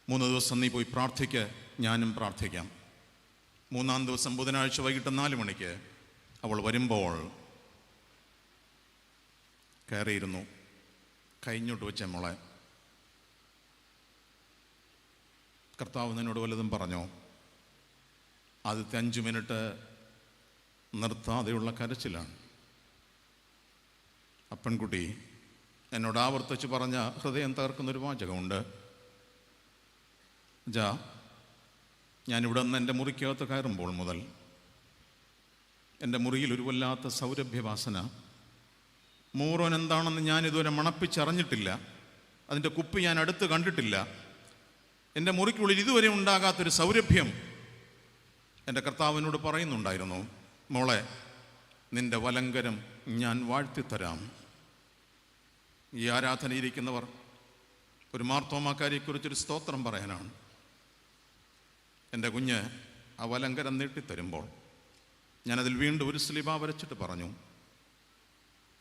A: 3 ദിവസം നീ പോയി പ്രാർത്ഥിക്ക്, ഞാനും പ്രാർത്ഥിക്കാം. 3-ാം ദിവസം ബുധനാഴ്ച വൈകിട്ട് 4 മണിക്ക് അവൾ വരുമ്പോൾ കയറിയിരുന്നു. കഴിഞ്ഞോട്ട് വെച്ച മോളെ, കർത്താവ് നിന്നോട് വല്ലതും പറഞ്ഞോ? ആദ്യത്തെ 5 മിനിറ്റ് നിർത്താതെയുള്ള കരച്ചിലാണ്. അപ്പൻകുട്ടി എന്നോട് ആവർത്തിച്ച് പറഞ്ഞ ഹൃദയം തകർക്കുന്നൊരു വാചകമുണ്ട്. ഞാനിവിടെ നിന്ന് എൻ്റെ മുറിക്കകത്ത് കയറുമ്പോൾ മുതൽ എൻ്റെ മുറിയിൽ ഒരു വല്ലാത്ത സൗരഭ്യവാസന. മൂറോൻ എന്താണെന്ന് ഞാനിതുവരെ മണപ്പിച്ചറിഞ്ഞിട്ടില്ല. അതിൻ്റെ കുപ്പി ഞാൻ അടുത്ത് കണ്ടിട്ടില്ല. എൻ്റെ മുറിക്കുള്ളിൽ ഇതുവരെ ഉണ്ടാകാത്തൊരു സൗരഭ്യം എൻ്റെ കർത്താവിനോട് പറയുന്നുണ്ടായിരുന്നു. മോളെ, നിൻ്റെ വലങ്കരം ഞാൻ വാഴ്ത്തിത്തരാം. ഈ ആരാധനയിരിക്കുന്നവർ ഒരു മാർത്തോമാക്കാരിയെക്കുറിച്ചൊരു സ്തോത്രം പറയാനാണ്. എൻ്റെ കുഞ്ഞ് ആ വലങ്കരം നീട്ടിത്തരുമ്പോൾ ഞാനതിൽ വീണ്ടും ഒരു സ്ലിബ വരച്ചിട്ട് പറഞ്ഞു,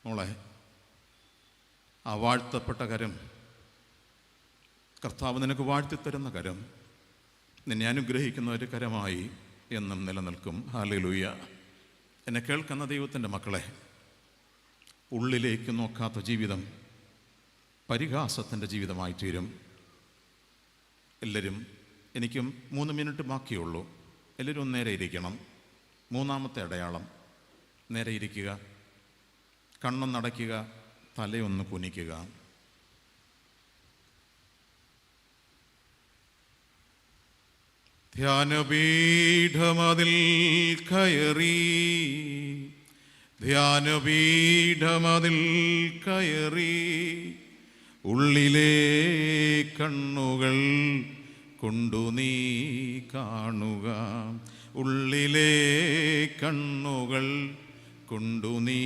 A: മോളെ, ആ വാഴ്ത്തപ്പെട്ട കരം, കർത്താവ് നിനക്ക് വാഴ്ത്തിത്തരുന്ന കരം നിന്നെ അനുഗ്രഹിക്കുന്ന ഒരു കരമായി എന്നും നിലനിൽക്കും. ഹല്ലേലൂയ. എന്നെ കേൾക്കുന്ന ദൈവത്തിൻ്റെ മക്കളെ, ഉള്ളിലേക്ക് നോക്കാത്ത ജീവിതം പരിഹാസത്തിൻ്റെ ജീവിതമായി തീരും. എല്ലാവരും, എനിക്കും 3 മിനിറ്റ് ബാക്കിയുള്ളൂ. എല്ലാവരും ഒന്ന് നേരെ ഇരിക്കണം. 3-ാമത്തെ അടയാളം, നേരെ ഇരിക്കുക, കണ്ണൊന്നടയ്ക്കുക, തലയൊന്ന് കുനിക്കുക. ധ്യാനപീഠമതിൽ കയറി, ധ്യാനപീഠമതിൽ കയറി, ഉള്ളിലെ കണ്ണുകൾ കൊണ്ടു നീ കാണുക, ഉള്ളിലെ കണ്ണുകൾ കൊണ്ടു നീ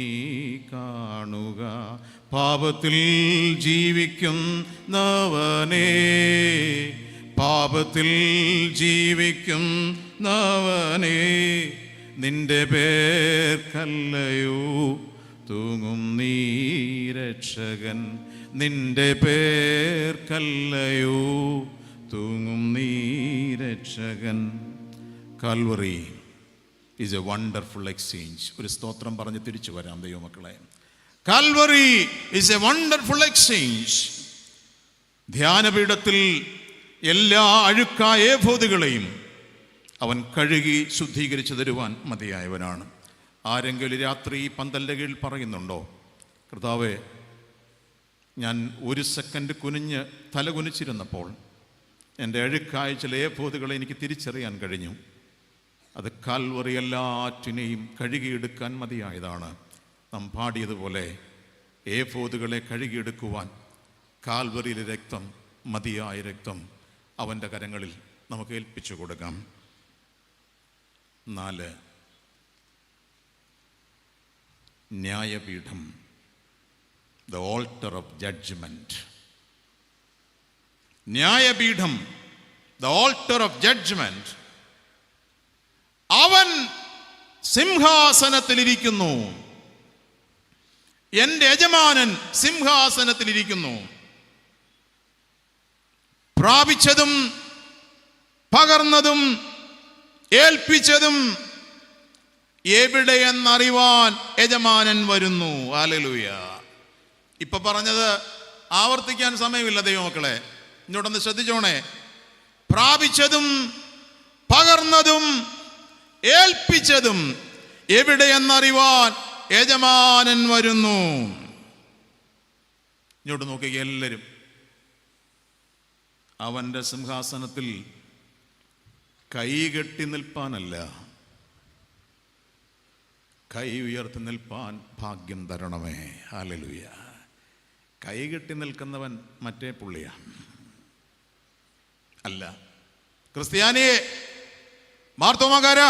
A: കാണുക. പാപത്തിൽ ജീവിക്കുന്നവനേ, പാപത്തിൽ ജീവിക്കുന്നവനേ, നിന്റെ പേർക്കല്ലയോ തൂങ്ങും നീ രക്ഷകൻ, നിന്റെ പേർക്കല്ലയോ തൂങ്ങും നീ രക്ഷകൻ. Calvary is a wonderful exchange. ഒരു സ്തോത്രം പറഞ്ഞ് തിരിച്ചു വരാം ദൈവമക്കളെ. Calvary is a wonderful exchange. ധ്യാനപീഠത്തിൽ എല്ലാ അഴുക്കായ ഏഫോദുകളെയും അവൻ കഴുകി ശുദ്ധീകരിച്ചു തരുവാൻ മതിയായവനാണ്. ആരെങ്കിലും രാത്രി പന്തലിൻ്റെ കീഴിൽ പറയുന്നുണ്ടോ, കർത്താവേ, ഞാൻ 1 സെക്കൻഡ് കുനിഞ്ഞ് തല കുനിച്ചിരുന്നപ്പോൾ എൻ്റെ അഴുക്കായ ചില ഏഫോദുകളെ എനിക്ക് തിരിച്ചറിയാൻ കഴിഞ്ഞു. അത് കാൽവറി എല്ലാറ്റിനെയും കഴുകിയെടുക്കാൻ മതിയായതാണ്. നാം പാടിയതുപോലെ ഏഫോദുകളെ കഴുകിയെടുക്കുവാൻ കാൽവറിയിലെ രക്തം, മതിയായ രക്തം അവൻ്റെ കരങ്ങളിൽ നമുക്ക് ഏൽപ്പിച്ചു കൊടുക്കാം. 4, ന്യായപീഠം, ദ ഓൾട്ടർ ഓഫ് ജഡ്ജ്മെന്റ്. ന്യായപീഠം, ദ ഓൾട്ടർ ഓഫ് ജഡ്ജ്മെന്റ്. അവൻ സിംഹാസനത്തിലിരിക്കുന്നു. എൻ്റെ യജമാനൻ സിംഹാസനത്തിലിരിക്കുന്നു. പ്രാപിച്ചതും പകർന്നതും ഏൽപ്പിച്ചതും എവിടെയെന്നറിവാൻ യജമാനൻ വരുന്നു. ഹല്ലേലൂയ. ഇപ്പൊ പറഞ്ഞത് ആവർത്തിക്കാൻ സമയമില്ല ദൈവമക്കളെ, ഇങ്ങോട്ടൊന്ന് ശ്രദ്ധിച്ചോണേ. പ്രാപിച്ചതും പകർന്നതും ഏൽപ്പിച്ചതും എവിടെയെന്നറിവാൻ യജമാനൻ വരുന്നു. ഇങ്ങോട്ട് നോക്കുക എല്ലാവരും. അവൻ്റെ സിംഹാസനത്തിൽ കൈകെട്ടി നിൽപ്പാനല്ല, കൈ ഉയർത്തി നിൽപ്പാൻ ഭാഗ്യം തരണമേ. ഹല്ലേലൂയ. കൈകെട്ടി നിൽക്കുന്നവൻ മറ്റേ പുള്ളിയാണ്. അല്ല, ക്രിസ്ത്യാനിയെ, മാർത്തോമാക്കാര,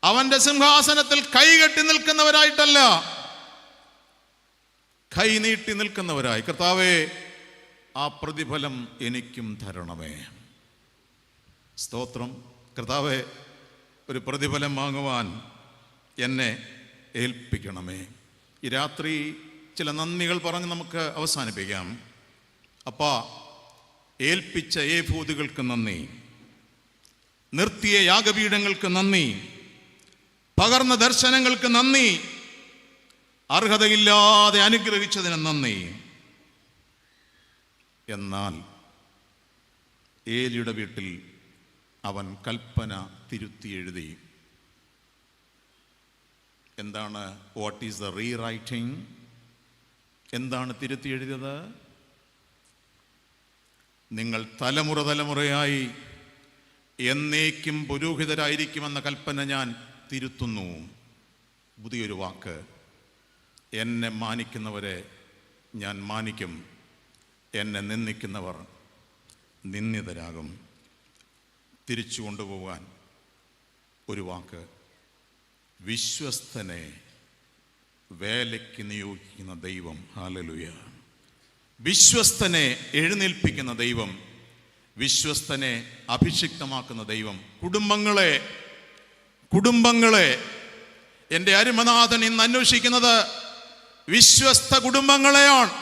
A: അവന്റെ സിംഹാസനത്തിൽ കൈകെട്ടി നിൽക്കുന്നവരായിട്ടല്ല, കൈ നീട്ടി നിൽക്കുന്നവരായി. കർത്താവേ, ആ പ്രതിഫലം എനിക്കും തരണമേ. സ്തോത്രം. കർത്താവേ, ഒരു പ്രതിഫലം വാങ്ങുവാൻ എന്നെ ഏൽപ്പിക്കണമേ. ഈ രാത്രി ചില നന്ദികൾ പറഞ്ഞ് നമുക്ക് അവസാനിപ്പിക്കാം. അപ്പാ, ഏൽപ്പിച്ച ഏഫോദുകൾക്ക് നന്ദി, നിർത്തിയ യാഗപീഠങ്ങൾക്ക് നന്ദി, പകർന്ന ദർശനങ്ങൾക്ക് നന്ദി, അർഹതയില്ലാതെ അനുഗ്രഹിച്ചതിന് നന്ദി. എന്നാൽ ഏലിയുടെ വീട്ടിൽ അവൻ കൽപ്പന തിരുത്തി എഴുതി. എന്താണ് വാട്ട് ഈസ് ദ റീറൈറ്റിംഗ്? എന്താണ് തിരുത്തി എഴുതിയത്? നിങ്ങൾ തലമുറ തലമുറയായി എന്നേക്കും പുരോഹിതരായിരിക്കുമെന്ന കൽപ്പന ഞാൻ തിരുത്തുന്നു. പുതിയൊരു വാക്ക്, എന്നെ മാനിക്കുന്നവരെ ഞാൻ മാനിക്കും, എന്നെ നിന്ദിക്കുന്നവർ നിന്ദിതരാകും. തിരിച്ചു കൊണ്ടുപോകാൻ ഒരു വാക്ക്, വിശ്വസ്തനെ വേലയ്ക്ക് നിയോഗിക്കുന്ന ദൈവം. ഹല്ലേലൂയ. വിശ്വസ്തനെ എഴുന്നേൽപ്പിക്കുന്ന ദൈവം, വിശ്വസ്തനെ അഭിഷിക്തമാക്കുന്ന ദൈവം. കുടുംബങ്ങളെ എൻ്റെ അരുമനാഥൻ ഇന്ന് അന്വേഷിക്കുന്നത് വിശ്വസ്ത കുടുംബങ്ങളെയാണ്.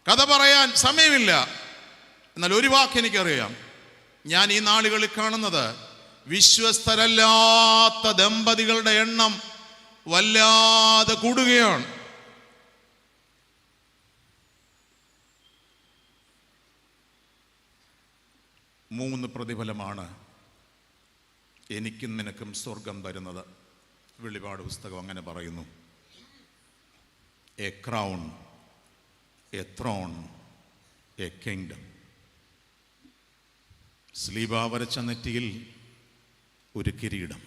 A: കഥ പറയാൻ സമയമില്ല, എന്നാൽ ഒരു വാക്ക് എനിക്കറിയാം. ഞാൻ ഈ നാളുകളിൽ കാണുന്നത് വിശ്വസ്തരല്ലാത്ത ദമ്പതികളുടെ എണ്ണം വല്ലാതെ കൂടുകയാണ്. മൂന്ന് പ്രതിഫലമാണ് എനിക്കും നിനക്കും സ്വർഗം തരുന്നത്. വെളിപാട് പുസ്തകം അങ്ങനെ പറയുന്നു. A crown, a throne, a kingdom. സ്ലീബ വരച്ച നെറ്റിയിൽ ഒരു കിരീടം,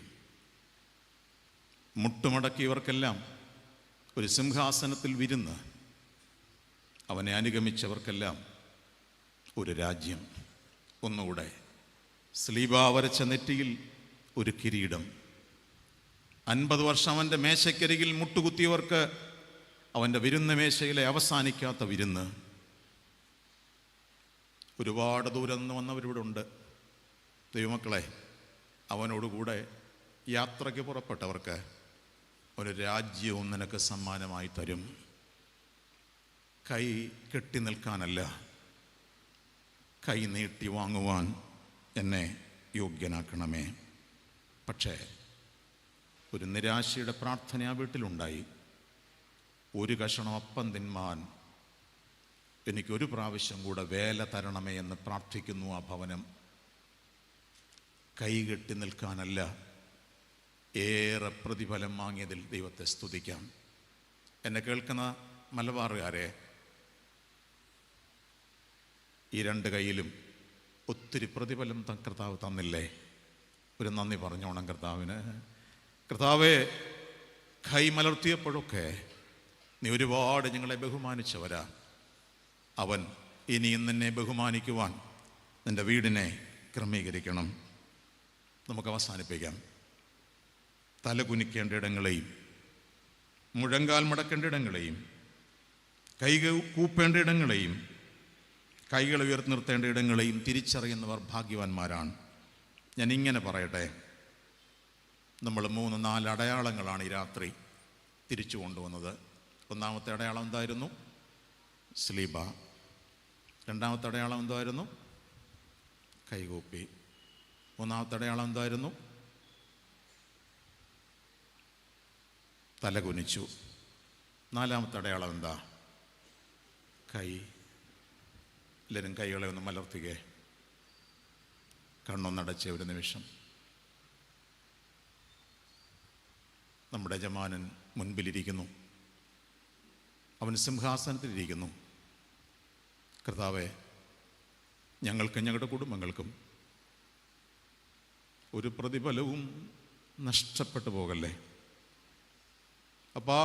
A: മുട്ടുമടക്കിയവർക്കെല്ലാം ഒരു സിംഹാസനത്തിൽ വിരുന്ന്, അവനെ അനുഗമിച്ചവർക്കെല്ലാം ഒരു രാജ്യം. ഒന്നുകൂടെ, സ്ലീബ വരച്ച നെറ്റിയിൽ ഒരു കിരീടം. 50 വർഷം അവൻ്റെ മേശക്കരികിൽ മുട്ടുകുത്തിയവർക്ക് അവൻ്റെ വിരുന്ന് മേശയിലെ അവസാനിക്കാത്ത വിരുന്ന്. ഒരുപാട് ദൂരം നിന്ന് വന്നവരിവിടെ ഉണ്ട്. ദൈവമക്കളെ, അവനോടുകൂടെ യാത്രയ്ക്ക് പുറപ്പെട്ടവർക്ക് ഒരു രാജ്യവും നിനക്ക് സമ്മാനമായി തരും. കൈ കെട്ടി നിൽക്കാനല്ല, കൈ നീട്ടി വാങ്ങുവാൻ എന്നെ യോഗ്യനാക്കണമേ. പക്ഷേ ഒരു നിരാശയുടെ പ്രാർത്ഥന ആ വീട്ടിലുണ്ടായി. ഒരു കഷണം അപ്പം തിന്മാൻ എനിക്കൊരു പ്രാവശ്യം കൂടെ വേല തരണമേ എന്ന് പ്രാർത്ഥിക്കുന്നു ആ ഭവനം. കൈകെട്ടി നിൽക്കാനല്ല, ഏറെ പ്രതിഫലം വാങ്ങിയതിൽ ദൈവത്തെ സ്തുതിക്കാം. എന്നെ കേൾക്കുന്ന മലബാറുകാരെ, ഈ 2 കൈയിലും ഒത്തിരി പ്രതിഫലം കർത്താവ് തന്നില്ലേ? ഒരു നന്ദി പറഞ്ഞോണം കർത്താവിന്. കർത്താവേ, കൈ മലർത്തിയപ്പോഴൊക്കെ നീ ഒരുപാട് ഞങ്ങളെ ബഹുമാനിച്ചവരാ. അവൻ ഇനിയും നിന്നെ ബഹുമാനിക്കുവാൻ നിൻ്റെ വീടിനെ ക്രമീകരിക്കണം. നമുക്ക് അവസാനിപ്പിക്കാം. തല കുനിക്കേണ്ട ഇടങ്ങളെയും മുഴങ്കാൽ മടക്കേണ്ട ഇടങ്ങളെയും കൈ കൂപ്പേണ്ട ഇടങ്ങളെയും കൈകൾ ഉയർത്തി നിർത്തേണ്ട ഇടങ്ങളെയും തിരിച്ചറിയുന്നവർ ഭാഗ്യവാന്മാരാണ്. ഞാൻ ഇങ്ങനെ പറയട്ടെ, നമ്മൾ 3-4 അടയാളങ്ങളാണ് ഈ രാത്രി തിരിച്ചു കൊണ്ടുവന്നത്. ഒന്നാമത്തെ അടയാളം എന്തായിരുന്നു? സ്ലീബ. രണ്ടാമത്തെ അടയാളം എന്തായിരുന്നു? കൈകൂപ്പി. മൂന്നാമത്തെ അടയാളം എന്തായിരുന്നു? തല കുനിച്ചു. നാലാമത്തെ അടയാളം എന്താ? കൈ. എല്ലാവരും കൈകളെ ഒന്ന് മലർത്തുകയെ. കണ്ണൊന്നടച്ച ഒരു നിമിഷം. നമ്മുടെ യജമാനൻ മുൻപിലിരിക്കുന്നു, അവൻ സിംഹാസനത്തിലിരിക്കുന്നു. കർത്താവേ, ഞങ്ങൾക്കും ഞങ്ങളുടെ കുടുംബങ്ങൾക്കും ഒരു പ്രതിഫലവും നഷ്ടപ്പെട്ടു പോകല്ലേ. അപ്പാ,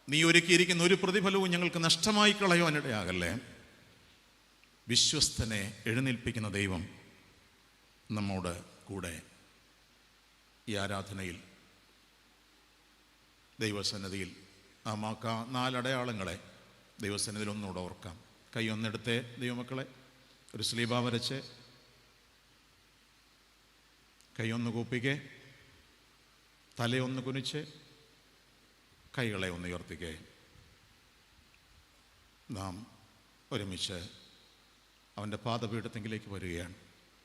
A: നീ ഒരുക്കിയിരിക്കുന്ന ഒരു പ്രതിഫലവും ഞങ്ങൾക്ക് നഷ്ടമായി കളയുവാനിടയാകല്ലേ. വിശ്വസ്തനെ എഴുന്നേൽപ്പിക്കുന്ന ദൈവം നമ്മോട് കൂടെ ഈ ആരാധനയിൽ ദൈവസന്നിധിയിൽ ആ 4 അടയാളങ്ങളെ ദൈവസന്നിധിയിൽ ഒന്നുകൂടെ ഓർക്കാം. കൈ ഒന്നെടുത്തേ ദൈവമക്കളെ, ഒരു സ്ലീബ വരച്ച് കൈ ഒന്ന് കൂപ്പിക്കേ, തലയൊന്ന് കുനിച്ച് കൈകളെ ഒന്ന് ഉയർത്തിക്കേ. നാം ഒരുമിച്ച് അവൻ്റെ പാദപീഠത്തെങ്കിലേക്ക് വരികയാണ്.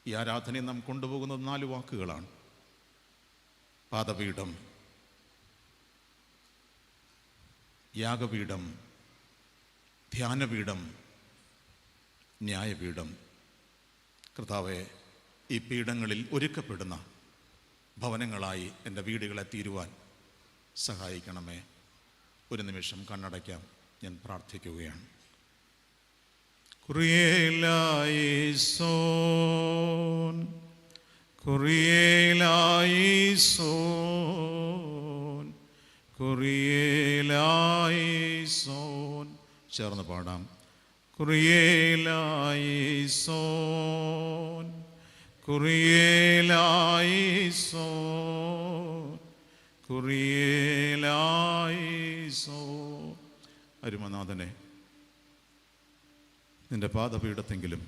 A: ഈ ആരാധനയെ നാം കൊണ്ടുപോകുന്നത് 4 വാക്കുകളാണ്. പാദപീഠം, യാഗപീഠം, ധ്യാനപീഠം, ന്യായപീഠം. കർത്താവെ, ഈ പീഠങ്ങളിൽ ഒരുക്കപ്പെടുന്ന ഭവനങ്ങളായി എൻ്റെ വീടുകളെ തീരുവാൻ സഹായിക്കണമേ. ഒരു നിമിഷം കണ്ണടയ്ക്കാം, ഞാൻ പ്രാർത്ഥിക്കുകയാണ്. കുറിയേലായിസോൻ, കുറിയേലായിസോൻ, കുറിയേലായിസോൻ. ചേർന്ന് പാടാം. കുറിയേലായിസോൻ, കുറിയേലായിസോൻ, കുറിയേലായിസോൻ. അരുമനാഥനെ, നിന്റെ പാദപീഠത്തെങ്കിലും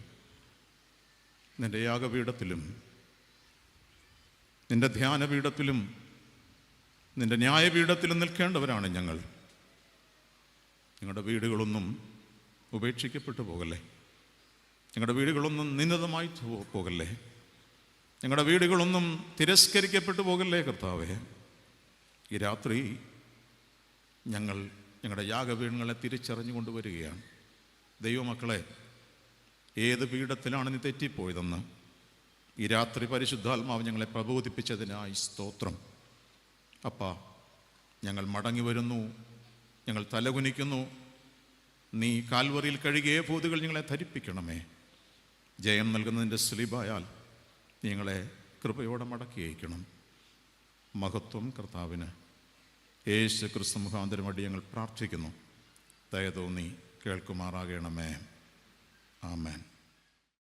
A: നിന്റെ യാഗപീഠത്തിലും നിന്റെ ധ്യാനപീഠത്തിലും നിന്റെ ന്യായപീഠത്തിലും നിൽക്കേണ്ടവരാണ് ഞങ്ങൾ. ഞങ്ങളുടെ വീടുകളൊന്നും ഉപേക്ഷിക്കപ്പെട്ടു പോകല്ലേ. ഞങ്ങളുടെ വീടുകളൊന്നും നിന്ദിതമായി പോകല്ലേ. ഞങ്ങളുടെ വീടുകളൊന്നും തിരസ്കരിക്കപ്പെട്ടു പോകല്ലേ. കർത്താവേ, ഈ രാത്രി ഞങ്ങൾ ഞങ്ങളുടെ യാഗപീഠങ്ങളെ തിരിച്ചറിഞ്ഞു കൊണ്ടുവരികയാണ്. ദൈവമക്കളെ, ഏത് പീഠത്തിലാണ് നീ തെറ്റിപ്പോയതെന്ന് ഈ രാത്രി പരിശുദ്ധാത്മാവ് ഞങ്ങളെ പ്രബോധിപ്പിച്ചതിനായി സ്തോത്രം. അപ്പാ, ഞങ്ങൾ മടങ്ങി വരുന്നു, ഞങ്ങൾ തലകുനിക്കുന്നു. നീ കാൽവറിയിൽ കഴുകിയ ഭൂതുകൾ ഞങ്ങളെ ധരിപ്പിക്കണമേ. ജയം നൽകുന്നതിൻ്റെ സ്ലീബായാൽ ഞങ്ങളെ കൃപയോടെ മടക്കി അയക്കണം. മഹത്വം കർത്താവിന്. യേശു ക്രിസ്തു മുഖാന്തരം വഴി ഞങ്ങൾ പ്രാർത്ഥിക്കുന്നു. ദയ തോന്നി കേൾക്കുമാറാകണമേ. ആമേൻ.